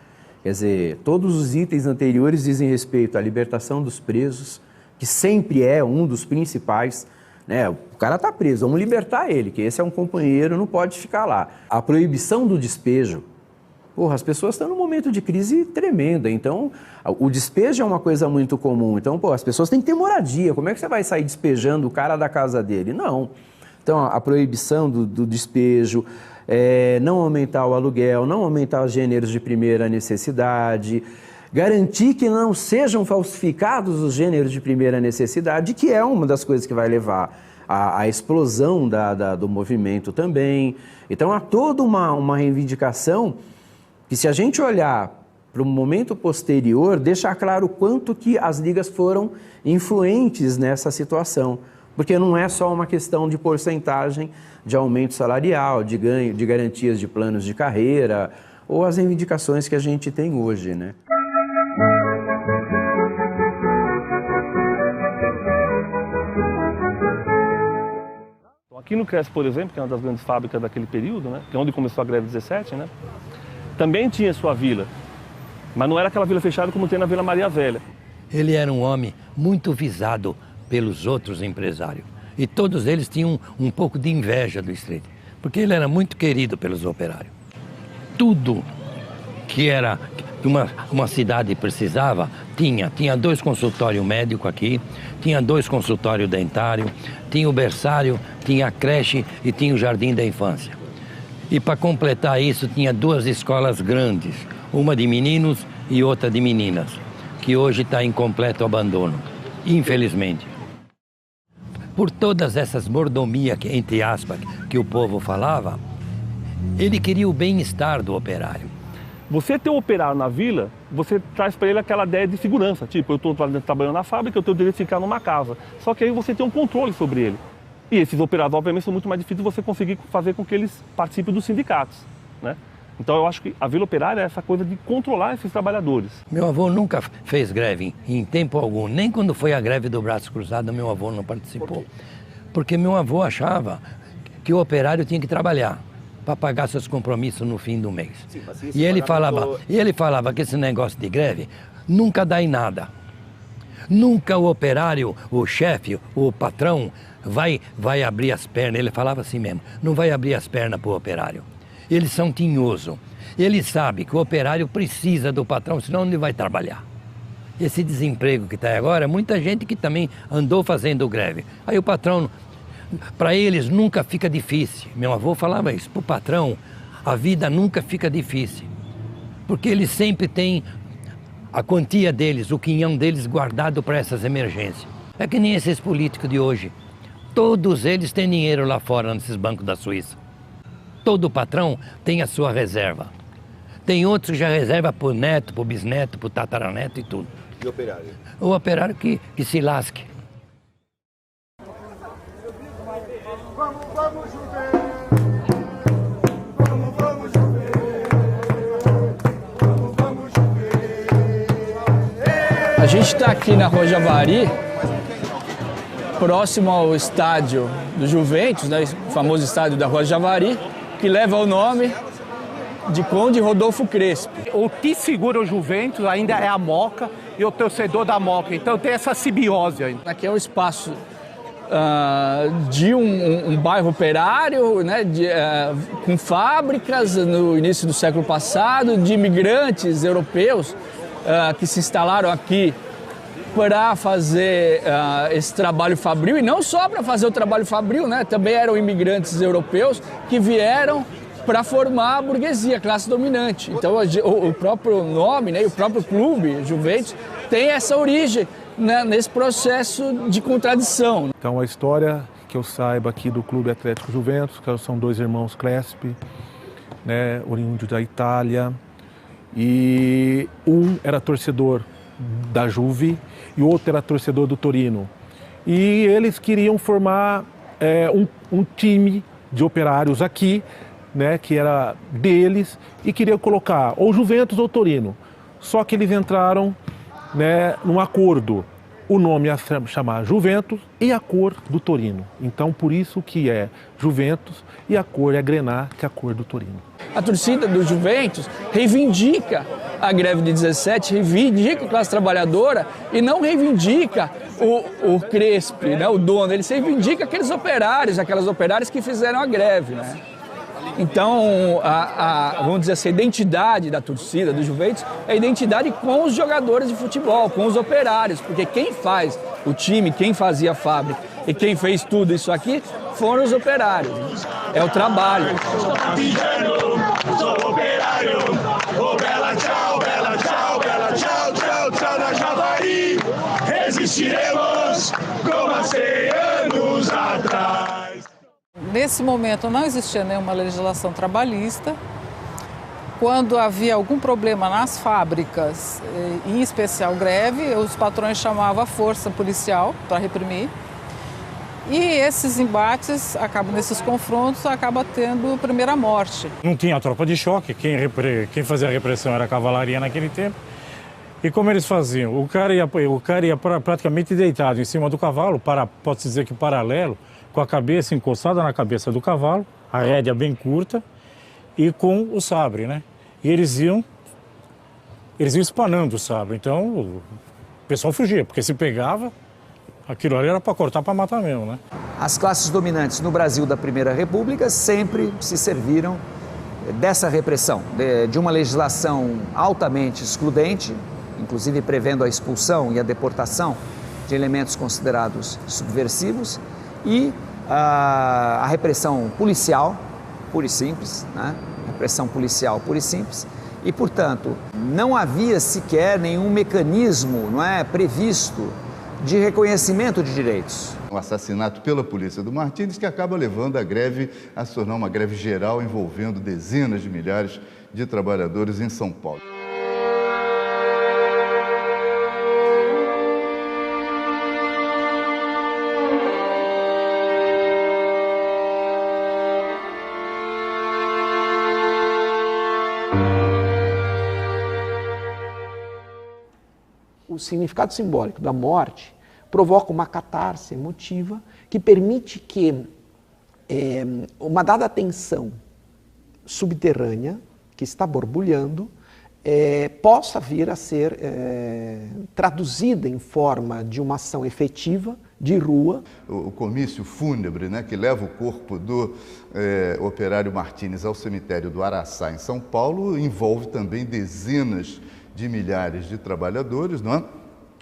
Quer dizer, todos os itens anteriores dizem respeito à libertação dos presos, que sempre é um dos principais, né? O cara está preso, vamos libertar ele, que esse é um companheiro, não pode ficar lá. A proibição do despejo. Porra, as pessoas estão num momento de crise tremenda, então o despejo é uma coisa muito comum. Então, as pessoas têm que ter moradia. Como é que você vai sair despejando o cara da casa dele? Não. Então, a proibição do despejo, não aumentar o aluguel, não aumentar os gêneros de primeira necessidade, garantir que não sejam falsificados os gêneros de primeira necessidade, que é uma das coisas que vai levar à explosão do movimento também. Então, há toda uma reivindicação que, se a gente olhar para o momento posterior, deixa claro o quanto que as ligas foram influentes nessa situação. Porque não é só uma questão de porcentagem de aumento salarial, de ganho, de garantias de planos de carreira, ou as reivindicações que a gente tem hoje, né? Aqui no CRES, por exemplo, que é uma das grandes fábricas daquele período, né, que é onde começou a greve 17, né, também tinha sua vila, mas não era aquela vila fechada como tem na Vila Maria Velha. Ele era um homem muito visado pelos outros empresários. E todos eles tinham um pouco de inveja do Strait, porque ele era muito querido pelos operários. Tudo que uma cidade precisava, tinha 2 consultórios médicos aqui, tinha 2 consultórios dentários, tinha o berçário, tinha a creche e tinha o jardim da infância. E para completar isso, tinha 2 escolas grandes, uma de meninos e outra de meninas, que hoje está em completo abandono, infelizmente. Por todas essas mordomias, entre aspas, que o povo falava, ele queria o bem-estar do operário. Você ter um operário na vila, você traz para ele aquela ideia de segurança. Tipo, eu estou trabalhando na fábrica, eu tenho o direito de ficar numa casa. Só que aí você tem um controle sobre ele. E esses operários, obviamente, são muito mais difíceis você conseguir fazer com que eles participem dos sindicatos, né? Então eu acho que a Vila Operária é essa coisa de controlar esses trabalhadores. Meu avô nunca fez greve em tempo algum. Nem quando foi a greve do Braço Cruzado, meu avô não participou. Porque meu avô achava que o operário tinha que trabalhar para pagar seus compromissos no fim do mês. Sim, e ele falava que esse negócio de greve nunca dá em nada. Nunca o operário, o chefe, o patrão vai abrir as pernas. Ele falava assim mesmo, não vai abrir as pernas para o operário. Eles são tinhosos. Ele sabe que o operário precisa do patrão, senão ele vai trabalhar. Esse desemprego que está agora, muita gente que também andou fazendo greve. Aí o patrão, para eles nunca fica difícil. Meu avô falava isso, para o patrão a vida nunca fica difícil. Porque eles sempre têm a quantia deles, o quinhão deles guardado para essas emergências. É que nem esses políticos de hoje. Todos eles têm dinheiro lá fora, nesses bancos da Suíça. Todo patrão tem a sua reserva. Tem outros que já reserva para o neto, para o bisneto, para o tataraneto e tudo. E o operário? O operário que se lasque. A gente está aqui na Rua Javari, próximo ao estádio do Juventus, né, o famoso estádio da Rua Javari, que leva o nome de Conde Rodolfo Crespo. O que segura o Juventus ainda é a Moca e o torcedor da Moca, então tem essa simbiose ainda. Aqui é o espaço de um bairro operário, né, com fábricas no início do século passado, de imigrantes europeus que se instalaram aqui para fazer esse trabalho fabril, e não só para fazer o trabalho fabril, né? Também eram imigrantes europeus que vieram para formar a burguesia, a classe dominante. Então o próprio nome, né, e o próprio clube, Juventus, tem essa origem, né, nesse processo de contradição. Então a história que eu saiba aqui do Clube Atlético Juventus, que são 2 irmãos Crespi, né, oriundos da Itália, e um era torcedor da Juve e o outro era torcedor do Torino. E eles queriam formar um time de operários aqui, né, que era deles, e queriam colocar ou Juventus ou Torino. Só que eles entraram, né, num acordo. O nome ia chamar Juventus e a cor do Torino. Então, por isso que é Juventus e a cor é Grená, que é a cor do Torino. A torcida do Juventus reivindica a greve de 17, reivindica a classe trabalhadora e não reivindica o Crespi, né, o dono. Ele reivindica aqueles operários, aquelas operárias que fizeram a greve, né? Então, vamos dizer assim, a identidade da torcida do Juventus é a identidade com os jogadores de futebol, com os operários, porque quem faz o time, quem fazia a fábrica e quem fez tudo isso aqui foram os operários, né? É o trabalho. Sou operário, oh bela tchau, tchau da Javari. Resistiremos como há 100 anos atrás. Nesse momento não existia nenhuma legislação trabalhista. Quando havia algum problema nas fábricas, em especial greve, os patrões chamavam a força policial para reprimir. E esses embates, nesses confrontos, acaba tendo a primeira morte. Não tinha tropa de choque, quem fazia a repressão era a cavalaria naquele tempo. E como eles faziam? O cara ia praticamente deitado em cima do cavalo, pode-se dizer que paralelo, com a cabeça encostada na cabeça do cavalo, a rédea bem curta, e com o sabre, né? E eles iam espanando o sabre. Então, o pessoal fugia, porque se pegava, Aquilo ali era para cortar, para matar mesmo, né? As classes dominantes no Brasil da Primeira República sempre se serviram dessa repressão, de uma legislação altamente excludente, inclusive prevendo a expulsão e a deportação de elementos considerados subversivos, e a repressão policial, pura e simples, né? Repressão policial pura e simples, e, portanto, não havia sequer nenhum mecanismo, não é, previsto de reconhecimento de direitos. O assassinato pela polícia do Martins, que acaba levando a greve a se tornar uma greve geral envolvendo dezenas de milhares de trabalhadores em São Paulo. O significado simbólico da morte provoca uma catarse emotiva que permite que uma dada tensão subterrânea, que está borbulhando, possa vir a ser traduzida em forma de uma ação efetiva de rua. O comício fúnebre, né, que leva o corpo do operário Martins ao cemitério do Araçá, em São Paulo, envolve também dezenas de milhares de trabalhadores, não é?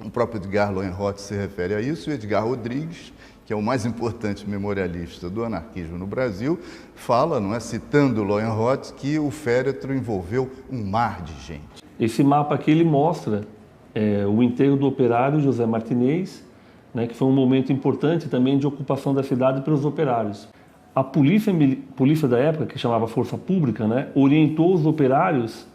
O próprio Edgar Lohenroth se refere a isso, e Edgar Rodrigues, que é o mais importante memorialista do anarquismo no Brasil, fala, não é, citando Lohenroth, que o féretro envolveu um mar de gente. Esse mapa aqui ele mostra o enterro do operário José Martinez, né, que foi um momento importante também de ocupação da cidade pelos operários. A polícia da época, que chamava Força Pública, né, orientou os operários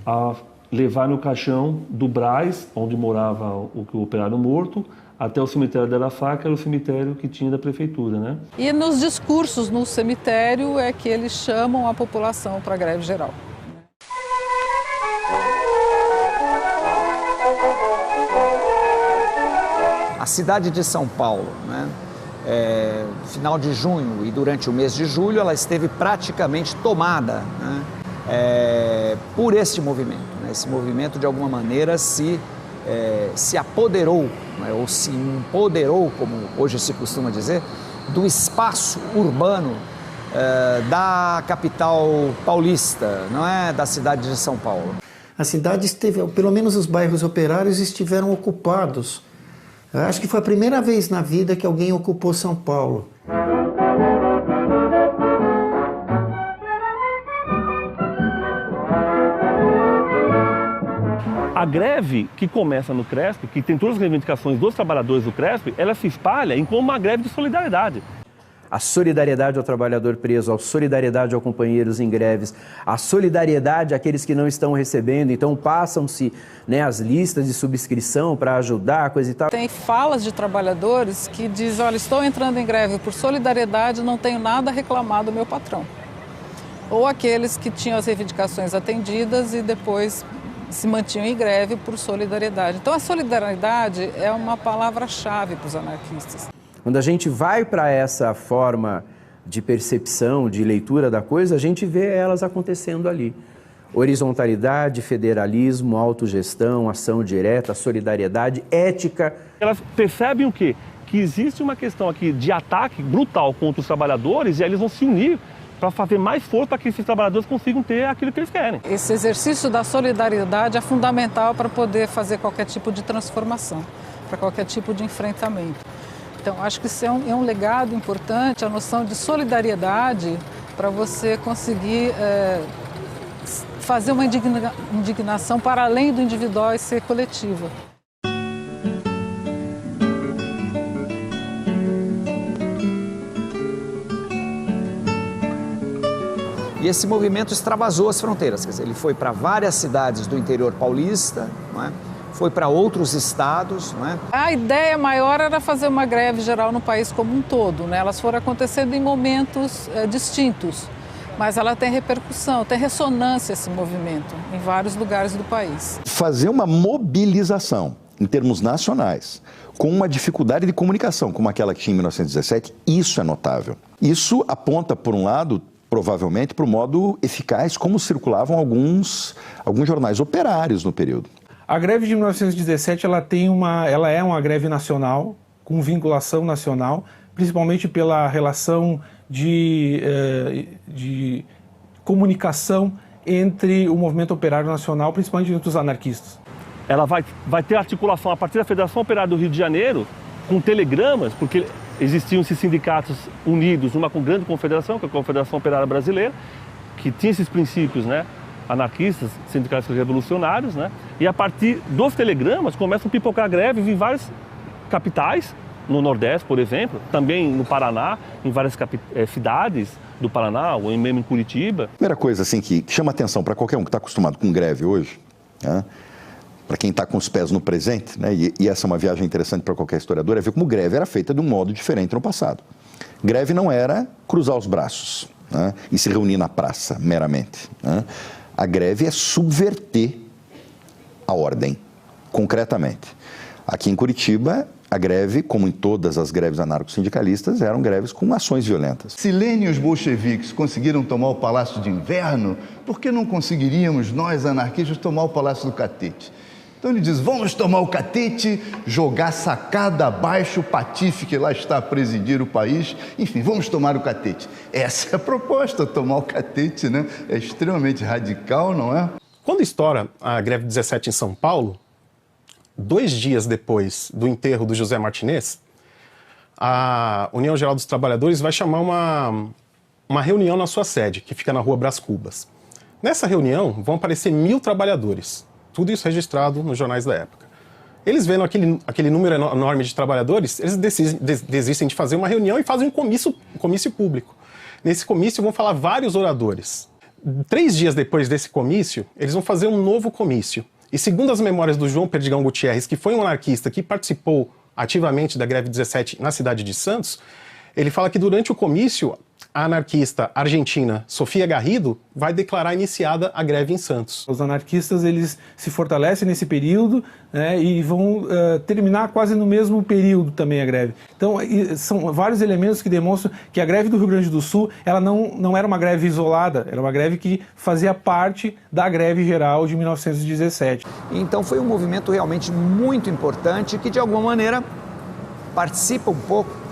a levar no caixão do Brás, onde morava o operário morto, até o cemitério de Araçá, que era o cemitério que tinha da prefeitura, né? E nos discursos no cemitério é que eles chamam a população para a greve geral. A cidade de São Paulo, né? Final de junho e durante o mês de julho, ela esteve praticamente tomada, né? Por este movimento. Né? Esse movimento, de alguma maneira, se apoderou, né? Ou se empoderou, como hoje se costuma dizer, do espaço urbano da capital paulista, não é, da cidade de São Paulo. A cidade esteve, pelo menos os bairros operários estiveram ocupados. Eu acho que foi a primeira vez na vida que alguém ocupou São Paulo. A greve que começa no CRESP, que tem todas as reivindicações dos trabalhadores do CRESP, ela se espalha em como uma greve de solidariedade. A solidariedade ao trabalhador preso, a solidariedade aos companheiros em greves, a solidariedade àqueles que não estão recebendo, então passam-se, né, as listas de subscrição para ajudar, coisa e tal. Tem falas de trabalhadores que dizem, olha, estou entrando em greve por solidariedade, não tenho nada a reclamar do meu patrão. Ou aqueles que tinham as reivindicações atendidas e depois se mantinham em greve por solidariedade. Então a solidariedade é uma palavra-chave para os anarquistas. Quando a gente vai para essa forma de percepção, de leitura da coisa, a gente vê elas acontecendo ali. Horizontalidade, federalismo, autogestão, ação direta, solidariedade, ética. Elas percebem o quê? Que existe uma questão aqui de ataque brutal contra os trabalhadores e aí eles vão se unir para fazer mais força para que esses trabalhadores consigam ter aquilo que eles querem. Esse exercício da solidariedade é fundamental para poder fazer qualquer tipo de transformação, para qualquer tipo de enfrentamento. Então, acho que isso é um legado importante, a noção de solidariedade, para você conseguir fazer uma indignação para além do individual e ser coletiva. E esse movimento extravasou as fronteiras, quer dizer, ele foi para várias cidades do interior paulista, não é? Foi para outros estados, não é? A ideia maior era fazer uma greve geral no país como um todo, né? Elas foram acontecendo em momentos distintos, mas ela tem repercussão, tem ressonância esse movimento em vários lugares do país. Fazer uma mobilização em termos nacionais, com uma dificuldade de comunicação como aquela que tinha em 1917, isso é notável. Isso aponta, por um lado, provavelmente para o modo eficaz como circulavam alguns jornais operários no período. A greve de 1917 ela é uma greve nacional, com vinculação nacional, principalmente pela relação de comunicação entre o movimento operário nacional, principalmente entre os anarquistas. Ela vai ter articulação a partir da Federação Operária do Rio de Janeiro, com telegramas, porque existiam esses sindicatos unidos numa grande confederação, que é a Confederação Operária Brasileira, que tinha esses princípios, né, anarquistas, sindicalistas revolucionários, né, e a partir dos telegramas começam a pipocar greves em várias capitais, no Nordeste, por exemplo, também no Paraná, em várias cidades do Paraná, ou mesmo em Curitiba. Primeira coisa assim, que chama atenção para qualquer um que está acostumado com greve hoje, né, para quem está com os pés no presente, né, e essa é uma viagem interessante para qualquer historiador, é ver como greve era feita de um modo diferente no passado. Greve não era cruzar os braços, né, e se reunir na praça, meramente. Né. A greve é subverter a ordem, concretamente. Aqui em Curitiba, a greve, como em todas as greves anarco-sindicalistas, eram greves com ações violentas. Se Lênin e os bolcheviques conseguiram tomar o Palácio de Inverno, por que não conseguiríamos nós, anarquistas, tomar o Palácio do Catete? Então ele diz, vamos tomar o Catete, jogar sacada abaixo o patife que lá está a presidir o país, enfim, vamos tomar o Catete. Essa é a proposta, tomar o Catete, né? É extremamente radical, não é? Quando estoura a greve 17 em São Paulo, 2 dias depois do enterro do José Martinez, a União Geral dos Trabalhadores vai chamar uma reunião na sua sede, que fica na Rua Brás Cubas. Nessa reunião vão aparecer 1.000 trabalhadores, tudo isso registrado nos jornais da época. Eles vendo aquele número enorme de trabalhadores, eles desistem de fazer uma reunião e fazem um comício público. Nesse comício vão falar vários oradores. 3 dias depois desse comício, eles vão fazer um novo comício. E segundo as memórias do João Perdigão Gutierrez, que foi um anarquista que participou ativamente da greve 17 na cidade de Santos, ele fala que durante o comício, a anarquista argentina Sofia Garrido vai declarar iniciada a greve em Santos. Os anarquistas, eles se fortalecem nesse período, né, e vão terminar quase no mesmo período também a greve. Então, são vários elementos que demonstram que a greve do Rio Grande do Sul, ela não era uma greve isolada, era uma greve que fazia parte da greve geral de 1917. Então foi um movimento realmente muito importante que, de alguma maneira, participa um pouco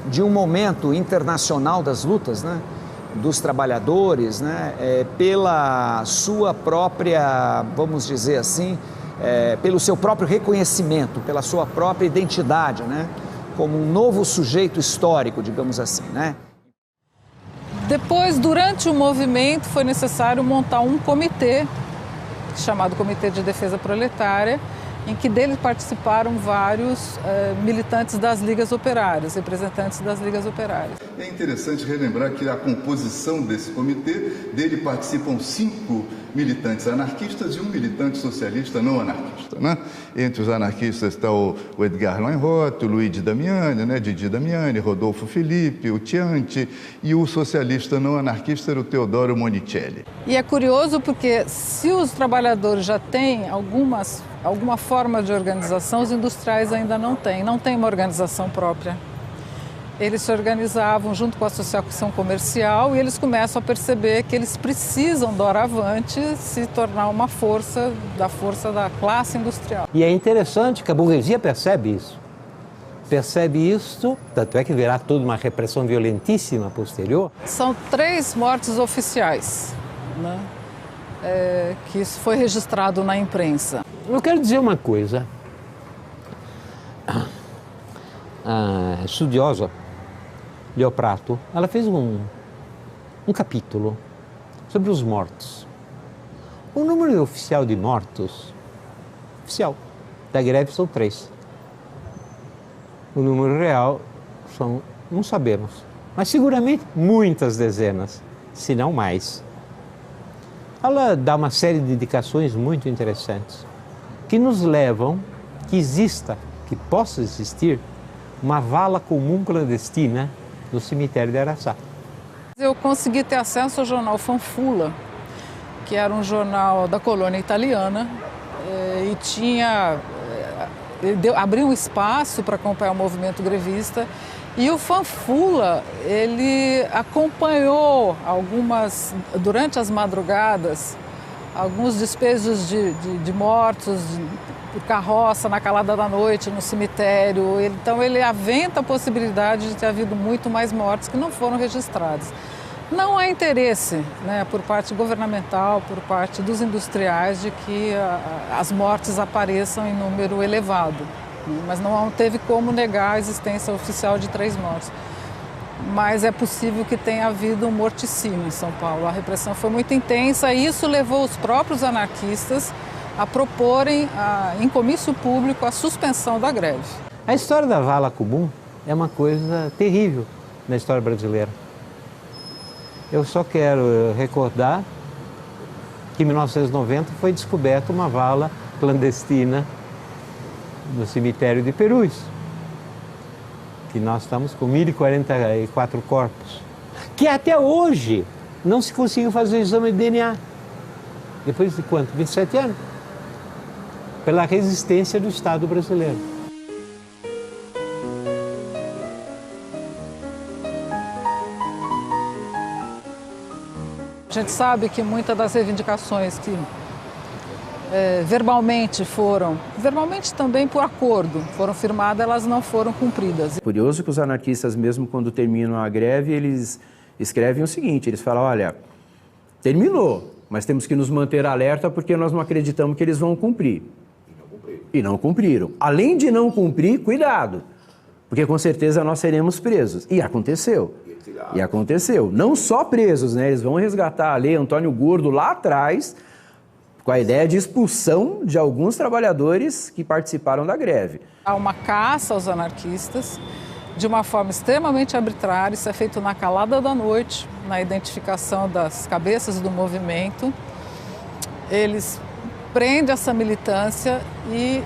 de um momento internacional das lutas, né, dos trabalhadores, né, pela sua própria, vamos dizer assim, pelo seu próprio reconhecimento, pela sua própria identidade, né, como um novo sujeito histórico, digamos assim, né. Depois, durante o movimento, foi necessário montar um comitê, chamado Comitê de Defesa Proletária, em que dele participaram vários militantes das ligas operárias, representantes das ligas operárias. É interessante relembrar que a composição desse comitê, dele participam 5 militantes anarquistas e 1 militante socialista não anarquista, né? Entre os anarquistas está o Edgar Loenroth, o Luigi Damiani, né? Didi Damiani, Rodolfo Felipe, o Tianti, e o socialista não anarquista era o Teodoro Monicelli. E é curioso porque se os trabalhadores já têm alguma forma de organização, os industriais ainda não têm uma organização própria. Eles se organizavam junto com a Associação Comercial e eles começam a perceber que eles precisam, doravante, se tornar uma força da classe industrial. E é interessante que a burguesia percebe isso. Percebe isso, tanto é que verá toda uma repressão violentíssima posterior. São 3 mortes oficiais, né? Que isso foi registrado na imprensa. Eu quero dizer uma coisa. A estudiosa Leo Prato, ela fez um capítulo sobre os mortos. O número oficial de mortos, oficial, da greve são 3. O número real não sabemos, mas seguramente muitas dezenas, se não mais. Ela dá uma série de indicações muito interessantes que nos levam que possa existir uma vala comum clandestina no cemitério de Araçá. Eu consegui ter acesso ao jornal Fanfula, que era um jornal da colônia italiana e abriu um espaço para acompanhar o movimento grevista. E o Fanfula, ele acompanhou durante as madrugadas, alguns despejos de mortos por carroça na calada da noite, no cemitério. Então ele aventa a possibilidade de ter havido muito mais mortes que não foram registradas. Não há interesse, né, por parte governamental, por parte dos industriais, de que as mortes apareçam em número elevado. Mas não teve como negar a existência oficial de 3 mortes. Mas é possível que tenha havido um morticínio em São Paulo. A repressão foi muito intensa e isso levou os próprios anarquistas a proporem, em comício público, a suspensão da greve. A história da vala comum é uma coisa terrível na história brasileira. Eu só quero recordar que em 1990 foi descoberta uma vala clandestina no cemitério de Perus, que nós estamos com 1.044 corpos, que até hoje não se conseguiu fazer o exame de DNA. Depois de quanto? 27 anos? Pela resistência do Estado brasileiro. A gente sabe que muitas das reivindicações que verbalmente também por acordo, foram firmadas, elas não foram cumpridas. É curioso que os anarquistas, mesmo quando terminam a greve, eles escrevem o seguinte, eles falam, olha, terminou, mas temos que nos manter alerta porque nós não acreditamos que eles vão cumprir. E não cumpriram. Além de não cumprir, cuidado, porque com certeza nós seremos presos. E aconteceu. E aconteceu. Não só presos, né? Eles vão resgatar a lei Antônio Gordo lá atrás, com a ideia de expulsão de alguns trabalhadores que participaram da greve. Há uma caça aos anarquistas, de uma forma extremamente arbitrária, isso é feito na calada da noite, na identificação das cabeças do movimento. Eles prendem essa militância e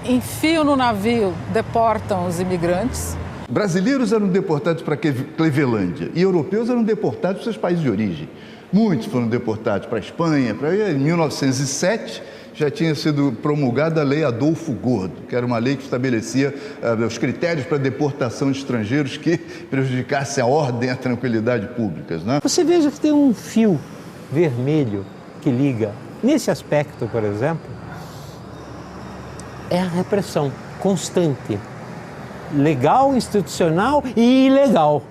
enfiam no navio, deportam os imigrantes. Brasileiros eram deportados para Clevelândia e europeus eram deportados para seus países de origem. Muitos foram deportados para a Espanha. Em 1907 já tinha sido promulgada a Lei Adolfo Gordo, que era uma lei que estabelecia os critérios para a deportação de estrangeiros que prejudicassem a ordem e a tranquilidade públicas, né? Você veja que tem um fio vermelho que liga. Nesse aspecto, por exemplo, é a repressão constante. Legal, institucional e ilegal.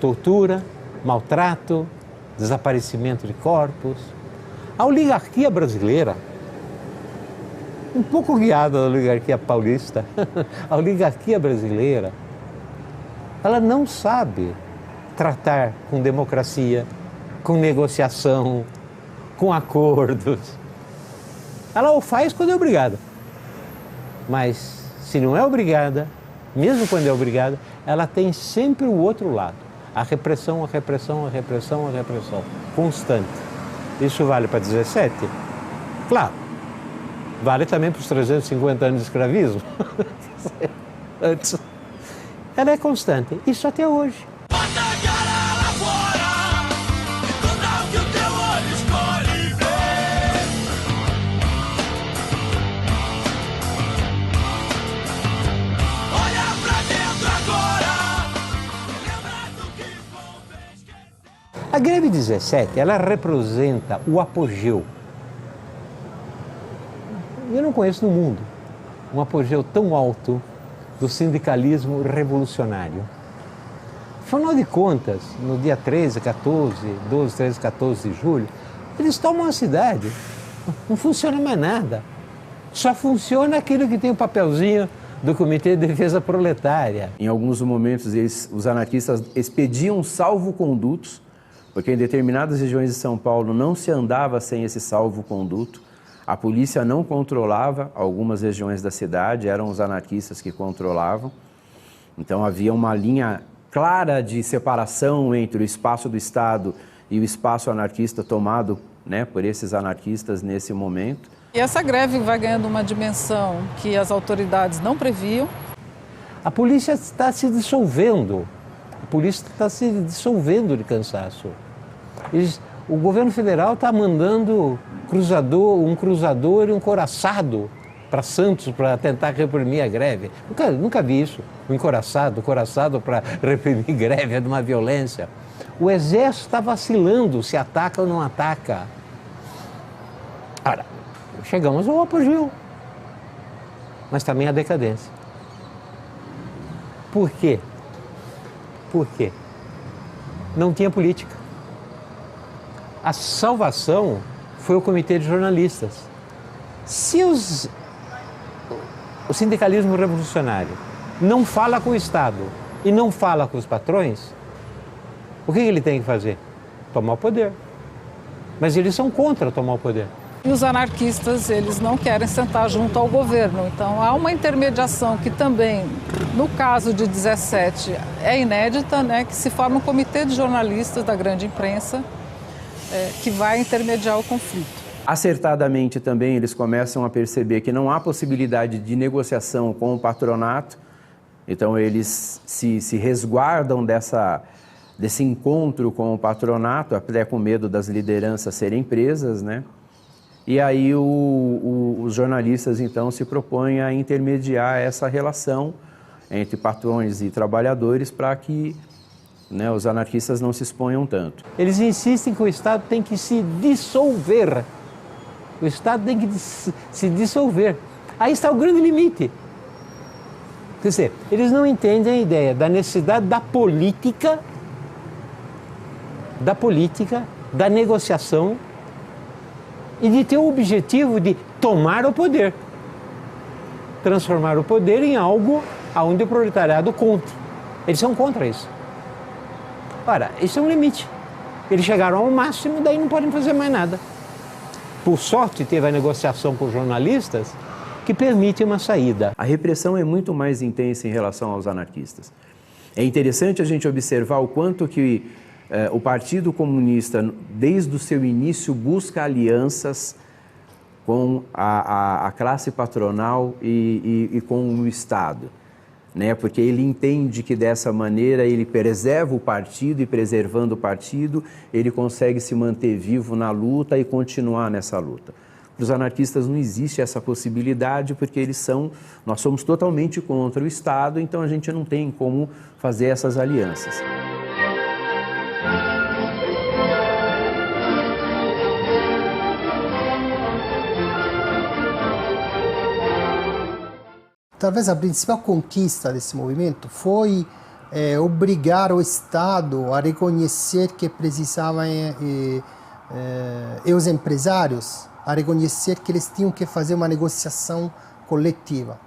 Tortura, maltrato, desaparecimento de corpos. A oligarquia brasileira, um pouco guiada da oligarquia paulista, a oligarquia brasileira, ela não sabe tratar com democracia, com negociação, com acordos. Ela o faz quando é obrigada. Mas se não é obrigada, mesmo quando é obrigada, ela tem sempre o outro lado. A repressão, a repressão, a repressão, a repressão. Constante. Isso vale para 17? Claro. Vale também para os 350 anos de escravismo. Antes. Ela é constante. Isso até hoje. A greve 17, ela representa o apogeu. Eu não conheço no mundo um apogeu tão alto do sindicalismo revolucionário. Afinal de contas, no dia 13, 14 de julho, eles tomam a cidade. Não funciona mais nada. Só funciona aquilo que tem o papelzinho do Comitê de Defesa Proletária. Em alguns momentos, os anarquistas expediam salvo-condutos, porque em determinadas regiões de São Paulo não se andava sem esse salvo-conduto. A polícia não controlava algumas regiões da cidade, eram os anarquistas que controlavam. Então havia uma linha clara de separação entre o espaço do Estado e o espaço anarquista tomado, né, por esses anarquistas nesse momento. E essa greve vai ganhando uma dimensão que as autoridades não previam. A polícia está se dissolvendo. A polícia está se dissolvendo de cansaço. O governo federal está mandando um cruzador e um coraçado para Santos para tentar reprimir a greve. Nunca vi isso. Um coraçado para reprimir greve é de uma violência. O exército está vacilando se ataca ou não ataca. chegamos ao apogeu, mas também à decadência. Por quê? Por quê? Não tinha política. A salvação foi o comitê de jornalistas. Se o sindicalismo revolucionário não fala com o Estado e não fala com os patrões, o que ele tem que fazer? Tomar o poder. Mas eles são contra tomar o poder. E os anarquistas, eles não querem sentar junto ao governo. Então, há uma intermediação que também, no caso de 17, é inédita, né, que se forma um comitê de jornalistas da grande imprensa que vai intermediar o conflito. Acertadamente também eles começam a perceber que não há possibilidade de negociação com o patronato, então eles se resguardam desse encontro com o patronato, até com medo das lideranças serem presas, né? E aí os jornalistas então se propõem a intermediar essa relação entre patrões e trabalhadores para que, né, os anarquistas não se exponham tanto. Eles insistem que o Estado tem que se dissolver. O Estado tem que se dissolver. Aí está o grande limite. Quer dizer, eles não entendem a ideia da necessidade da política, da negociação e de ter o objetivo de tomar o poder. Transformar o poder em algo onde o proletariado conta. Eles são contra isso. Ora, isso é um limite. Eles chegaram ao máximo, daí não podem fazer mais nada. Por sorte, teve a negociação com os jornalistas que permite uma saída. A repressão é muito mais intensa em relação aos anarquistas. É interessante a gente observar o quanto que o Partido Comunista, desde o seu início, busca alianças com a classe patronal e com o Estado, né? Porque ele entende que dessa maneira ele preserva o partido e, preservando o partido, ele consegue se manter vivo na luta e continuar nessa luta. Para os anarquistas não existe essa possibilidade porque nós somos totalmente contra o Estado, então a gente não tem como fazer essas alianças. Talvez a principal conquista desse movimento foi obrigar o Estado a reconhecer que precisavam, e os empresários a reconhecer que eles tinham que fazer uma negociação coletiva,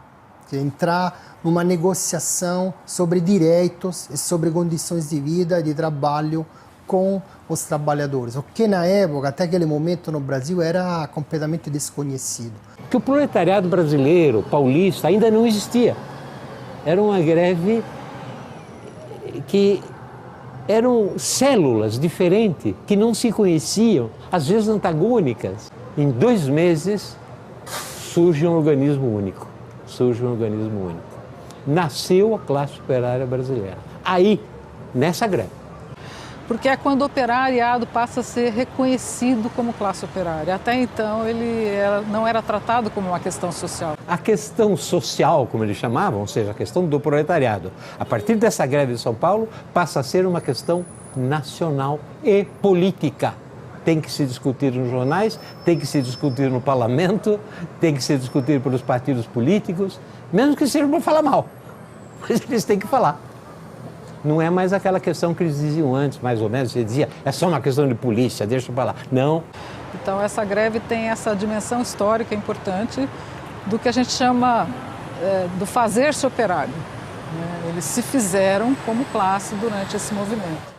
que entrar numa negociação sobre direitos e sobre condições de vida e de trabalho com os trabalhadores, o que na época, até aquele momento no Brasil, era completamente desconhecido. Que o proletariado brasileiro, paulista, ainda não existia. Era uma greve que eram células diferentes, que não se conheciam, às vezes antagônicas. Em 2 meses surge um organismo único. Nasceu a classe operária brasileira. Aí, nessa greve. Porque é quando o operariado passa a ser reconhecido como classe operária. Até então ele não era tratado como uma questão social. A questão social, como eles chamavam, ou seja, a questão do proletariado, a partir dessa greve de São Paulo, passa a ser uma questão nacional e política. Tem que se discutir nos jornais, tem que se discutir no parlamento, tem que se discutir pelos partidos políticos, mesmo que seja para falar mal, mas eles têm que falar. Não é mais aquela questão que eles diziam antes, mais ou menos, você dizia, é só uma questão de polícia, deixa eu falar. Não. Então essa greve tem essa dimensão histórica importante do que a gente chama do fazer-se operário. Eles se fizeram como classe durante esse movimento.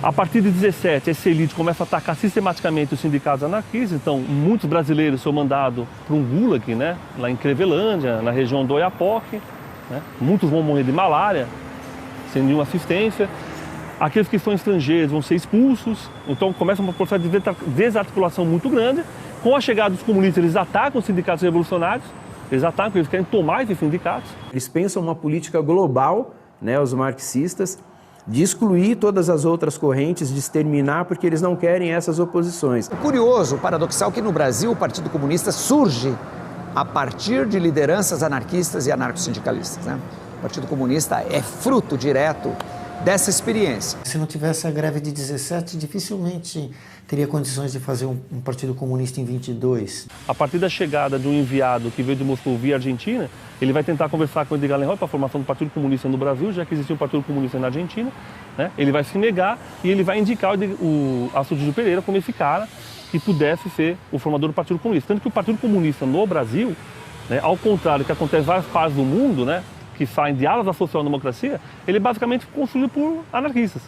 A partir de 17, essa elite começa a atacar sistematicamente os sindicatos anarquistas, então muitos brasileiros são mandados para um gulag, né, lá em Clevelândia, na região do Oiapoque, né, muitos vão morrer de malária, sem nenhuma assistência, aqueles que são estrangeiros vão ser expulsos, então começa um processo de desarticulação muito grande. Com a chegada dos comunistas, eles atacam os sindicatos revolucionários, eles querem tomar esses sindicatos. Eles pensam uma política global, né, os marxistas, de excluir todas as outras correntes, de exterminar, porque eles não querem essas oposições. O curioso, o paradoxal, é que no Brasil o Partido Comunista surge a partir de lideranças anarquistas e anarcossindicalistas, né? O Partido Comunista é fruto direto dessa experiência. Se não tivesse a greve de 17, dificilmente teria condições de fazer um Partido Comunista em 22. A partir da chegada de um enviado que veio de Moscou via Argentina, ele vai tentar conversar com o Edgar Lenroy para a formação do Partido Comunista no Brasil, já que existia um Partido Comunista na Argentina, né? Ele vai se negar e ele vai indicar o Açudilio Pereira como esse cara que pudesse ser o formador do Partido Comunista. Tanto que o Partido Comunista no Brasil, né, ao contrário do que acontece em várias partes do mundo, né, que saem de alas da social-democracia, ele é basicamente construído por anarquistas.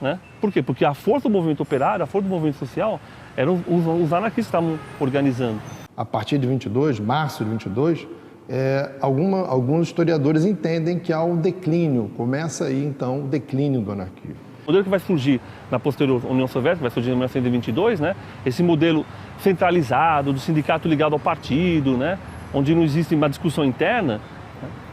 Né? Por quê? Porque a força do movimento operário, a força do movimento social, eram os anarquistas que estavam organizando. A partir de 22, março de 22, alguns historiadores entendem que há um declínio, começa aí então o declínio do anarquismo. O modelo que vai surgir na posterior União Soviética, vai surgir em 1922, né? Esse modelo centralizado, do sindicato ligado ao partido, né? Onde não existe uma discussão interna,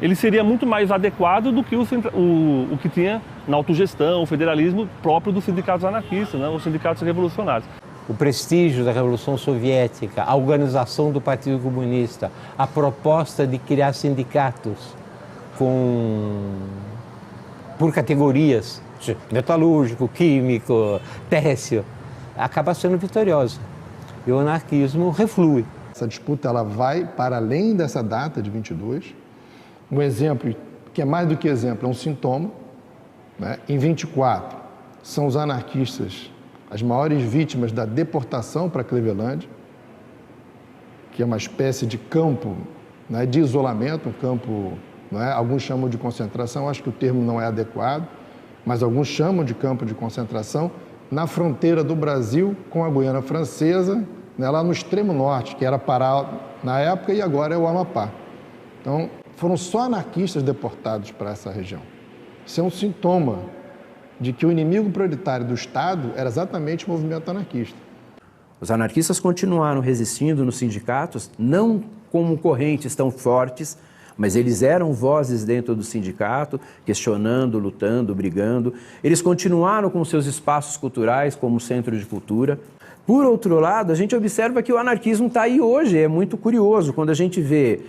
ele seria muito mais adequado do que o que tinha na autogestão, o federalismo próprio dos sindicatos anarquistas, né? Os sindicatos revolucionários. O prestígio da Revolução Soviética, a organização do Partido Comunista, a proposta de criar sindicatos por categorias, metalúrgico, químico, têxtil, acaba sendo vitoriosa. E o anarquismo reflui. Essa disputa ela vai para além dessa data de 22. Um exemplo, que é mais do que exemplo, é um sintoma. Né? Em 24, são os anarquistas as maiores vítimas da deportação para Cleveland, que é uma espécie de campo, né, de isolamento, um campo, né, alguns chamam de concentração, acho que o termo não é adequado, mas alguns chamam de campo de concentração, na fronteira do Brasil com a Guiana Francesa, né, lá no extremo norte, que era Pará na época e agora é o Amapá. Então, foram só anarquistas deportados para essa região. Isso é um sintoma de que o inimigo prioritário do Estado era exatamente o movimento anarquista. Os anarquistas continuaram resistindo nos sindicatos, não como correntes tão fortes, mas eles eram vozes dentro do sindicato, questionando, lutando, brigando. Eles continuaram com seus espaços culturais como centro de cultura. Por outro lado, a gente observa que o anarquismo está aí hoje, é muito curioso, quando a gente vê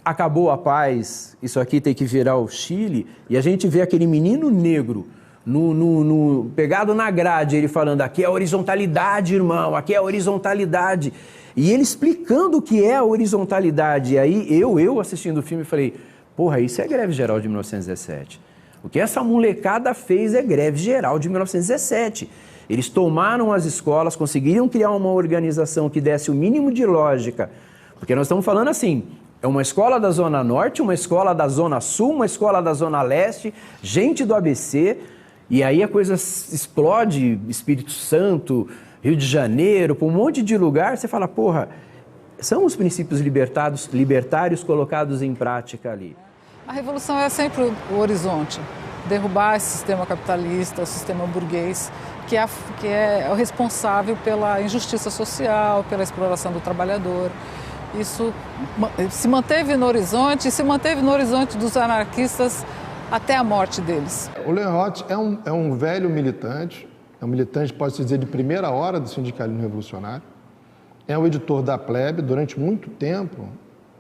acabou a paz, isso aqui tem que virar o Chile, e a gente vê aquele menino negro pegado na grade, ele falando, aqui é a horizontalidade, irmão, aqui é a horizontalidade. E ele explicando o que é a horizontalidade. E aí eu assistindo o filme, falei, porra, isso é greve geral de 1917. O que essa molecada fez é greve geral de 1917. Eles tomaram as escolas, conseguiram criar uma organização que desse o mínimo de lógica. Porque nós estamos falando assim, é uma escola da Zona Norte, uma escola da Zona Sul, uma escola da Zona Leste, gente do ABC, e aí a coisa explode, Espírito Santo, Rio de Janeiro, para um monte de lugar, você fala, porra, são os princípios libertários colocados em prática ali. A revolução é sempre o horizonte, derrubar esse sistema capitalista, o sistema burguês, que é o responsável pela injustiça social, pela exploração do trabalhador. Isso se manteve no horizonte e se manteve no horizonte dos anarquistas até a morte deles. O Lenroth é um velho militante, é um militante, pode-se dizer, de primeira hora do sindicalismo revolucionário. É o editor da Plebe, durante muito tempo,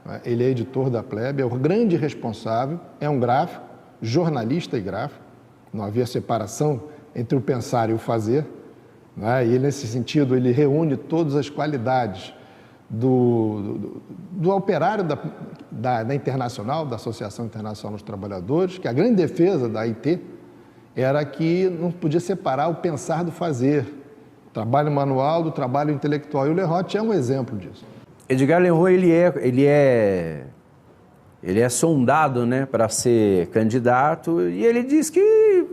né, ele é editor da Plebe, é o grande responsável, é um gráfico, jornalista e gráfico, não havia separação entre o pensar e o fazer, né, e nesse sentido ele reúne todas as qualidades do operário da Internacional, da Associação Internacional dos Trabalhadores, que a grande defesa da AIT era que não podia separar o pensar do fazer, o trabalho manual do trabalho intelectual, e o Lenroth é um exemplo disso. Edgar Lenroy, ele é sondado, né, para ser candidato, e ele diz que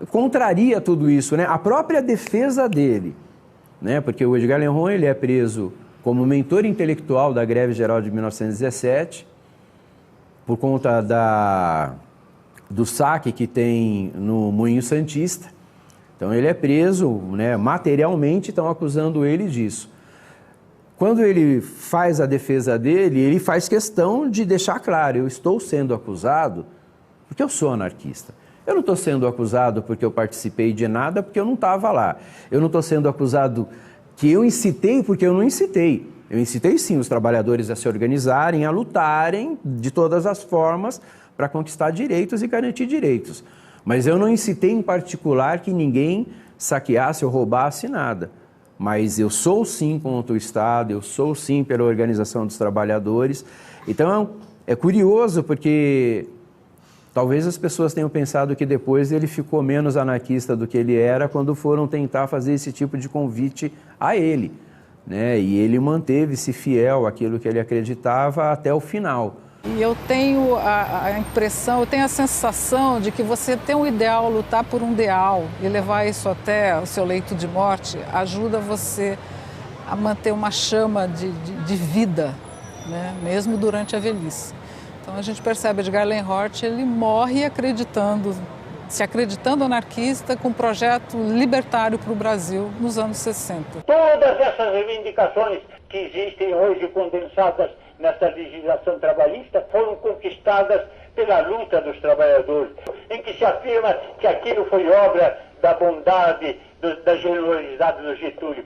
contraria tudo isso, né, a própria defesa dele, né, porque o Edgar Lenroy, ele é preso como mentor intelectual da greve geral de 1917, por conta do saque que tem no Moinho Santista. Então ele é preso, né, materialmente, estão acusando ele disso. Quando ele faz a defesa dele, ele faz questão de deixar claro, eu estou sendo acusado porque eu sou anarquista. Eu não estou sendo acusado porque eu participei de nada, porque eu não estava lá. Eu não estou sendo acusado que eu incitei, porque eu não incitei. Eu incitei sim os trabalhadores a se organizarem, a lutarem de todas as formas para conquistar direitos e garantir direitos. Mas eu não incitei em particular que ninguém saqueasse ou roubasse nada. Mas eu sou sim contra o Estado, eu sou sim pela organização dos trabalhadores. Então é curioso porque talvez as pessoas tenham pensado que depois ele ficou menos anarquista do que ele era quando foram tentar fazer esse tipo de convite a ele, né? E ele manteve-se fiel àquilo que ele acreditava até o final. E eu tenho a impressão, eu tenho a sensação de que você ter um ideal, lutar por um ideal e levar isso até o seu leito de morte, ajuda você a manter uma chama de vida, né? Mesmo durante a velhice. Então a gente percebe, Edgar Lenhort, ele morre se acreditando anarquista com um projeto libertário para o Brasil nos anos 60. Todas essas reivindicações que existem hoje condensadas nessa legislação trabalhista foram conquistadas pela luta dos trabalhadores, em que se afirma que aquilo foi obra da bondade, da generosidade do Getúlio.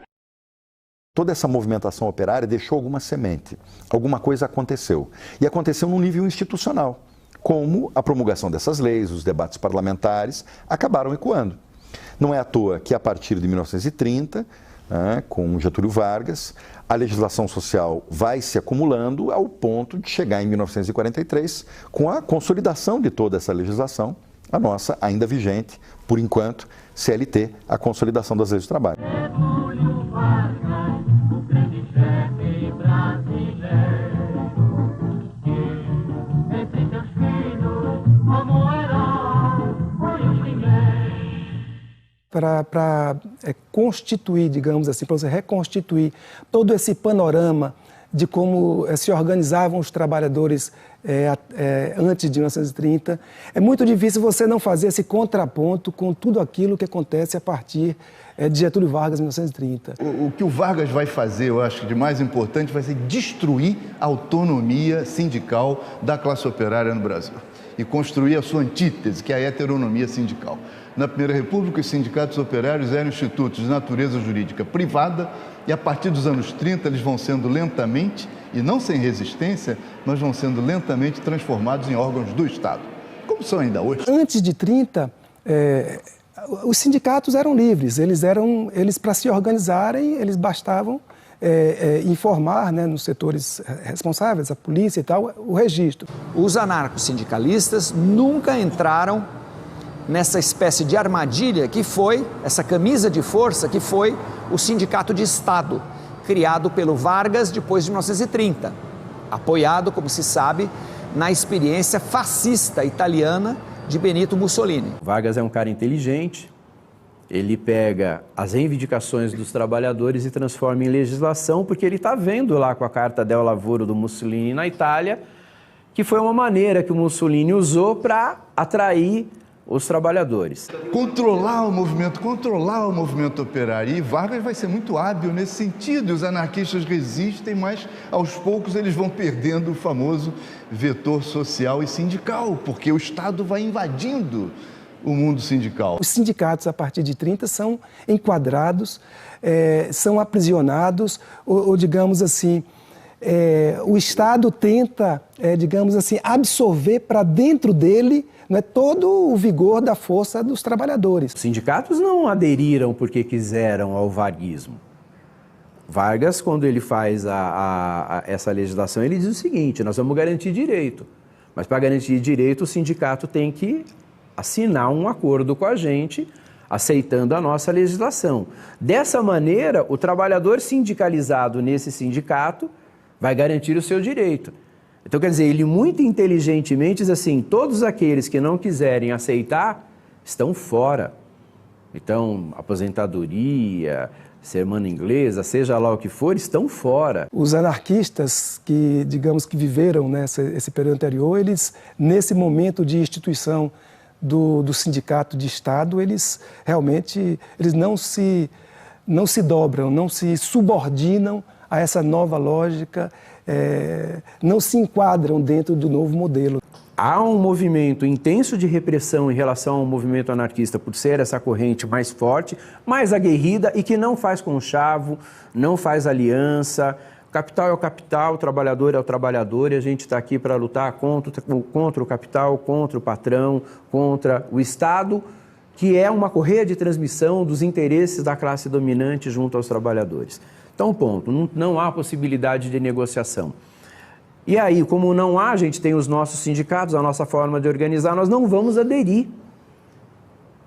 Toda essa movimentação operária deixou alguma semente, alguma coisa aconteceu. E aconteceu num nível institucional, como a promulgação dessas leis, os debates parlamentares acabaram ecoando. Não é à toa que a partir de 1930, com Getúlio Vargas, a legislação social vai se acumulando ao ponto de chegar em 1943 com a consolidação de toda essa legislação, a nossa ainda vigente, por enquanto, CLT, a consolidação das leis do trabalho. Para constituir, digamos assim, para você reconstituir todo esse panorama de como se organizavam os trabalhadores antes de 1930, é muito difícil você não fazer esse contraponto com tudo aquilo que acontece a partir de Getúlio Vargas em 1930. O que o Vargas vai fazer, eu acho que de mais importante, vai ser destruir a autonomia sindical da classe operária no Brasil e construir a sua antítese, que é a heteronomia sindical. Na Primeira República, os sindicatos operários eram institutos de natureza jurídica privada e, a partir dos anos 30, eles vão sendo lentamente, e não sem resistência, mas vão sendo lentamente transformados em órgãos do Estado, como são ainda hoje. Antes de 30, os sindicatos eram livres, eles para se organizarem, eles bastavam informar, né, nos setores responsáveis, a polícia e tal, o registro. Os anarcossindicalistas nunca entraram nessa espécie de armadilha que foi, essa camisa de força que foi o Sindicato de Estado, criado pelo Vargas depois de 1930, apoiado, como se sabe, na experiência fascista italiana de Benito Mussolini. Vargas é um cara inteligente, ele pega as reivindicações dos trabalhadores e transforma em legislação, porque ele está vendo lá com a Carta del Lavoro do Mussolini na Itália, que foi uma maneira que o Mussolini usou para atrair os trabalhadores. Controlar o movimento operário. E Vargas vai ser muito hábil nesse sentido. Os anarquistas resistem, mas aos poucos eles vão perdendo o famoso vetor social e sindical, porque o Estado vai invadindo o mundo sindical. Os sindicatos, a partir de 30, são enquadrados, são aprisionados, ou digamos assim, o Estado tenta, digamos assim, absorver para dentro dele, né, todo o vigor da força dos trabalhadores. Os sindicatos não aderiram porque quiseram ao varguismo. Vargas, quando ele faz essa legislação, ele diz o seguinte: nós vamos garantir direito, mas para garantir direito o sindicato tem que assinar um acordo com a gente, aceitando a nossa legislação. Dessa maneira, o trabalhador sindicalizado nesse sindicato vai garantir o seu direito. Então, quer dizer, ele muito inteligentemente diz assim: todos aqueles que não quiserem aceitar estão fora. Então, aposentadoria, semana inglesa, seja lá o que for, estão fora. Os anarquistas que, digamos, que viveram esse período anterior, eles, nesse momento de instituição do sindicato de Estado, eles realmente não se dobram, não se subordinam a essa nova lógica, não se enquadram dentro do novo modelo. Há um movimento intenso de repressão em relação ao movimento anarquista por ser essa corrente mais forte, mais aguerrida e que não faz conchavo, não faz aliança Capital é o capital, o trabalhador é o trabalhador, e a gente está aqui para lutar contra o capital, contra o patrão, contra o Estado, que é uma correia de transmissão dos interesses da classe dominante junto aos trabalhadores. Então, ponto, não há possibilidade de negociação. E aí, como não há, a gente tem os nossos sindicatos, a nossa forma de organizar, nós não vamos aderir.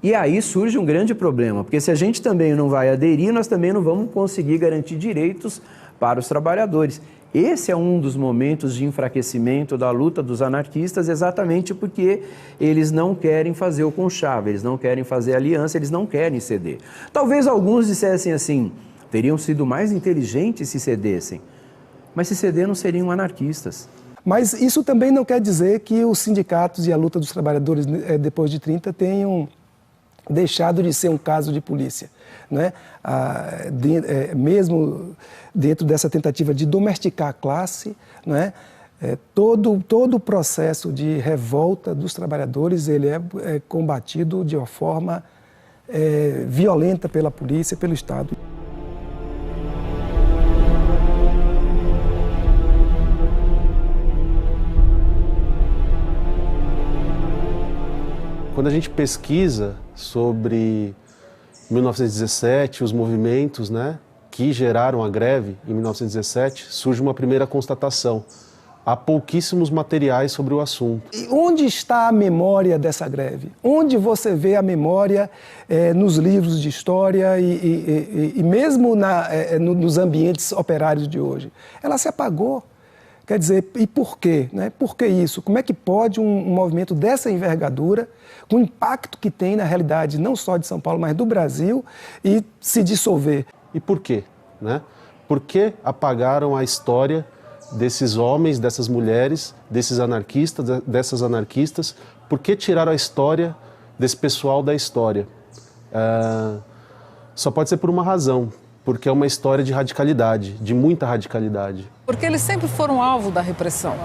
E aí surge um grande problema, porque se a gente também não vai aderir, nós também não vamos conseguir garantir direitos para os trabalhadores. Esse é um dos momentos de enfraquecimento da luta dos anarquistas, exatamente porque eles não querem fazer o conchave, eles não querem fazer aliança, eles não querem ceder. Talvez alguns dissessem assim, teriam sido mais inteligentes se cedessem, mas se ceder não seriam anarquistas. Mas isso também não quer dizer que os sindicatos e a luta dos trabalhadores depois de 30 tenham deixado de ser um caso de polícia, né? Mesmo dentro dessa tentativa de domesticar a classe, né? Todo o processo de revolta dos trabalhadores ele é combatido de uma forma violenta pela polícia, pelo Estado. Quando a gente pesquisa sobre 1917, os movimentos, né, que geraram a greve em 1917, surge uma primeira constatação. Há pouquíssimos materiais sobre o assunto. E onde está a memória dessa greve? Onde você vê a memória nos livros de história e mesmo nos ambientes operários de hoje? Ela se apagou. Quer dizer, e por quê? Né? Por que isso? Como é que pode um movimento dessa envergadura, com o impacto que tem na realidade não só de São Paulo, mas do Brasil, e se dissolver? E por quê? Né? Por que apagaram a história desses homens, dessas mulheres, desses anarquistas, dessas anarquistas? Por que tiraram a história desse pessoal da história? Só pode ser por uma razão. Porque é uma história de radicalidade, de muita radicalidade. Porque eles sempre foram alvo da repressão.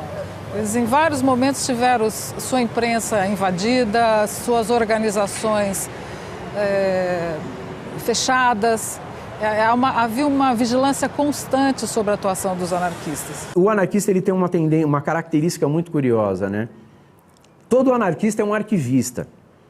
Eles em vários momentos tiveram sua imprensa invadida, suas organizações fechadas. Havia uma vigilância constante sobre a atuação dos anarquistas. O anarquista ele tem uma característica muito curiosa, né? Todo anarquista é um arquivista.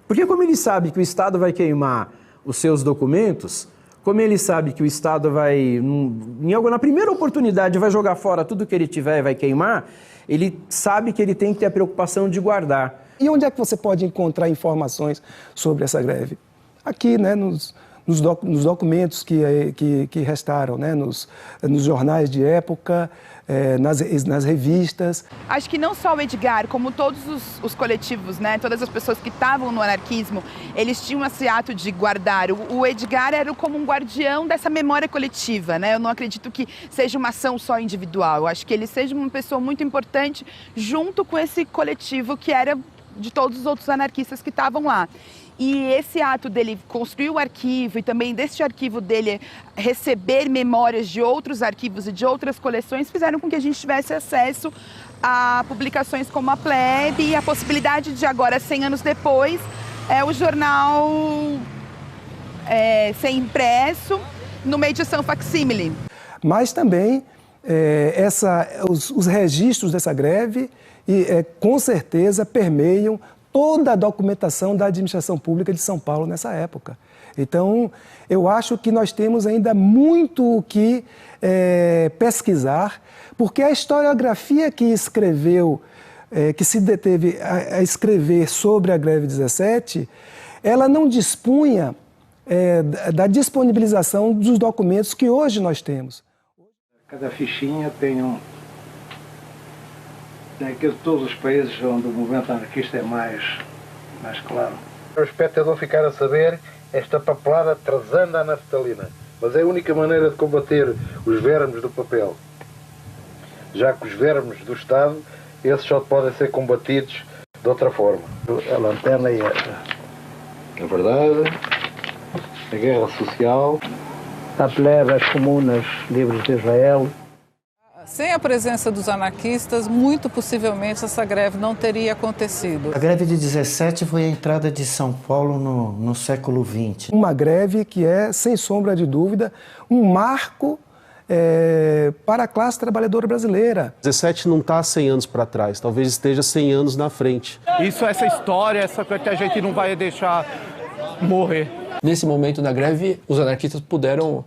Porque como ele sabe que o Estado vai queimar os seus documentos, como ele sabe que o Estado vai, na primeira oportunidade, vai jogar fora tudo que ele tiver e vai queimar, ele sabe que ele tem que ter a preocupação de guardar. E onde é que você pode encontrar informações sobre essa greve? Aqui, né, nos documentos que restaram, né, nos jornais de época, nas revistas. Acho que não só o Edgar, como todos os coletivos, né, todas as pessoas que estavam no anarquismo, eles tinham esse ato de guardar. O Edgar era como um guardião dessa memória coletiva, né? Eu não acredito que seja uma ação só individual. Eu acho que ele seja uma pessoa muito importante junto com esse coletivo que era de todos os outros anarquistas que estavam lá. E esse ato dele construir o arquivo e também desse arquivo dele receber memórias de outros arquivos e de outras coleções fizeram com que a gente tivesse acesso a publicações como a Plebe e a possibilidade de agora, 100 anos depois, o jornal ser impresso numa edição facsímile. Mas também os registros dessa greve com certeza permeiam toda a documentação da administração pública de São Paulo nessa época. Então, eu acho que nós temos ainda muito o que pesquisar, porque a historiografia que escreveu, que se deteve a escrever sobre a greve 17, ela não dispunha da disponibilização dos documentos que hoje nós temos. Cada fichinha tem que todos os países onde o movimento anarquista é mais claro. O espectador ficar a saber esta papelada trazendo a naftalina, mas é a única maneira de combater os vermes do papel, já que os vermes do Estado, esses só podem ser combatidos de outra forma. A lanterna é esta. A verdade, a guerra social, a plebe, as comunas livres de Israel. Sem a presença dos anarquistas, muito possivelmente essa greve não teria acontecido. A greve de 17 foi a entrada de São Paulo no século XX. Uma greve que é, sem sombra de dúvida, um marco para a classe trabalhadora brasileira. 17 não está 100 anos para trás, talvez esteja 100 anos na frente. Essa história, essa coisa que a gente não vai deixar morrer. Nesse momento da greve, os anarquistas puderam,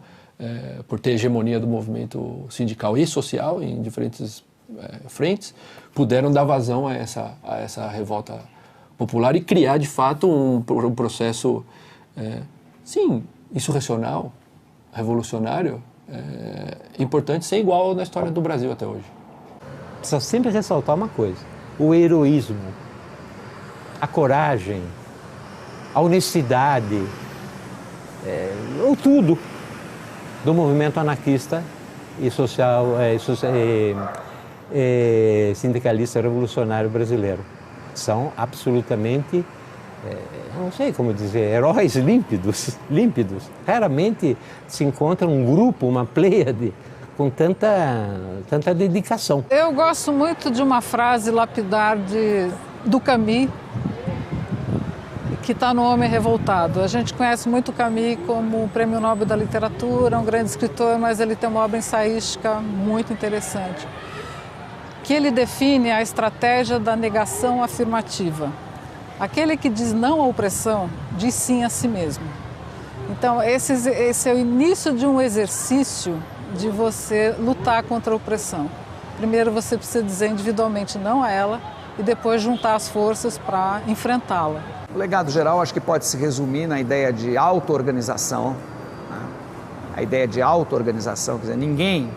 por ter hegemonia do movimento sindical e social em diferentes frentes, puderam dar vazão a essa revolta popular e criar, de fato, um processo, sim, insurrecional, revolucionário, importante, sem igual na história do Brasil até hoje. Precisa sempre ressaltar uma coisa: o heroísmo, a coragem, a honestidade, ou tudo do movimento anarquista e social, sindicalista revolucionário brasileiro. São absolutamente, não sei como dizer, heróis límpidos. Raramente se encontra um grupo, uma pleiade com tanta dedicação. Eu gosto muito de uma frase lapidar do Camus, que está no Homem Revoltado. A gente conhece muito o Camus como Prêmio Nobel da Literatura, um grande escritor, mas ele tem uma obra ensaística muito interessante, que ele define a estratégia da negação afirmativa. Aquele que diz não à opressão, diz sim a si mesmo. Então, esse é o início de um exercício de você lutar contra a opressão. Primeiro você precisa dizer individualmente não a ela e depois juntar as forças para enfrentá-la. O legado geral acho que pode se resumir na ideia de auto-organização. Né? A ideia de auto-organização, quer dizer, ninguém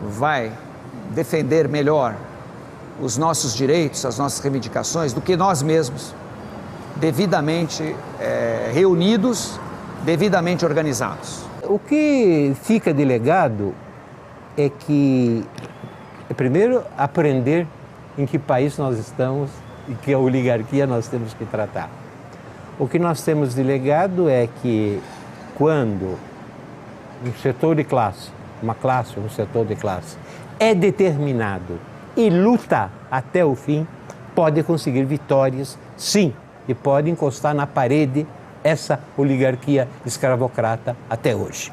vai defender melhor os nossos direitos, as nossas reivindicações, do que nós mesmos, devidamente reunidos, devidamente organizados. O que fica de legado é que, primeiro, aprender em que país nós estamos e que oligarquia nós temos que tratar. O que nós temos de legado é que quando um setor de classe, um setor de classe, é determinado e luta até o fim, pode conseguir vitórias, sim, e pode encostar na parede essa oligarquia escravocrata até hoje.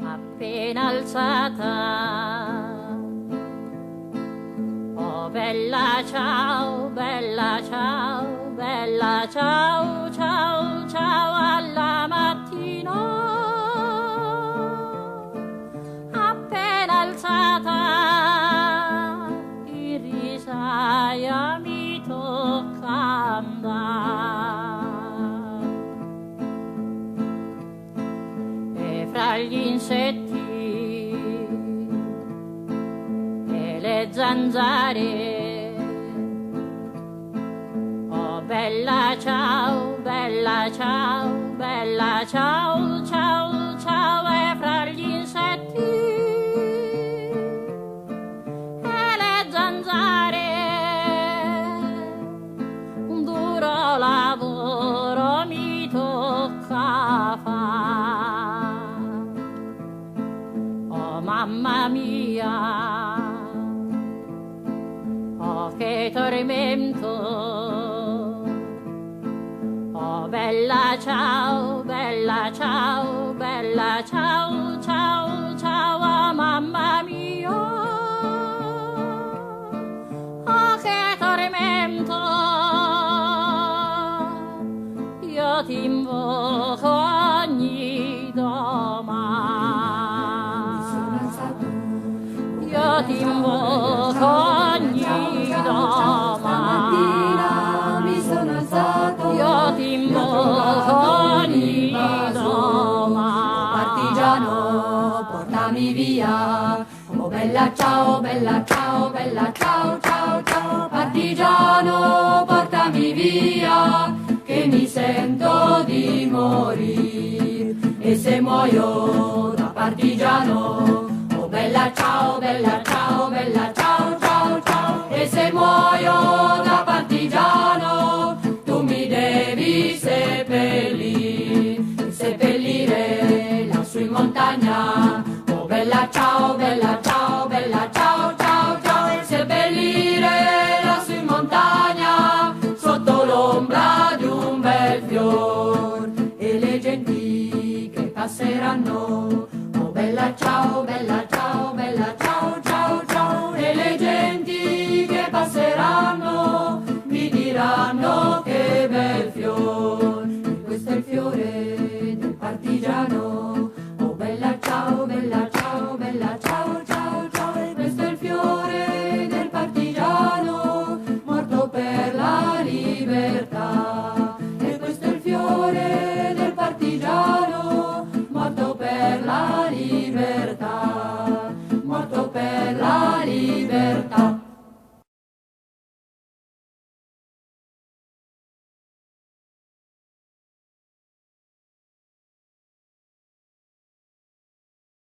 Appena alzata, oh bella ciao, bella ciao, bella ciao, ciao, ciao alla mattina. Appena alzata, in risaia mi tocca andare. E fra gli insetti e le zanzare, oh bella ciao, bella ciao, bella ciao, ciao, ciao. E fra gli insetti e le zanzare, un duro lavoro mi tocca fare. Oh mamma mia, oh che tormento, oh bella ciao, bella ciao, bella ciao, ciao, ciao, oh mamma mia, oh che tormento, io ti invoco ogni domani, io ti invoco ogni domani, mi sono alzato, io ti invoco ogni domani. Partigiano, portami via, oh bella ciao, bella ciao, bella ciao, ciao, ciao. Partigiano, portami via, che mi sento di morire, e se muoio da partigiano, oh bella ciao, bella ciao, bella ciao, ciao, ciao. E se muoio da partigiano, tu mi devi seppellire, passeranno. Oh bella ciao, bella ciao, bella ciao, ciao, ciao. E le genti che passeranno mi diranno che bel fior. E questo è il fiore del partigiano. Oh bella ciao, bella ciao, bella ciao, ciao, ciao. E questo è il fiore del partigiano morto per la libertà. E questo è il fiore del partigiano morto per la libertà.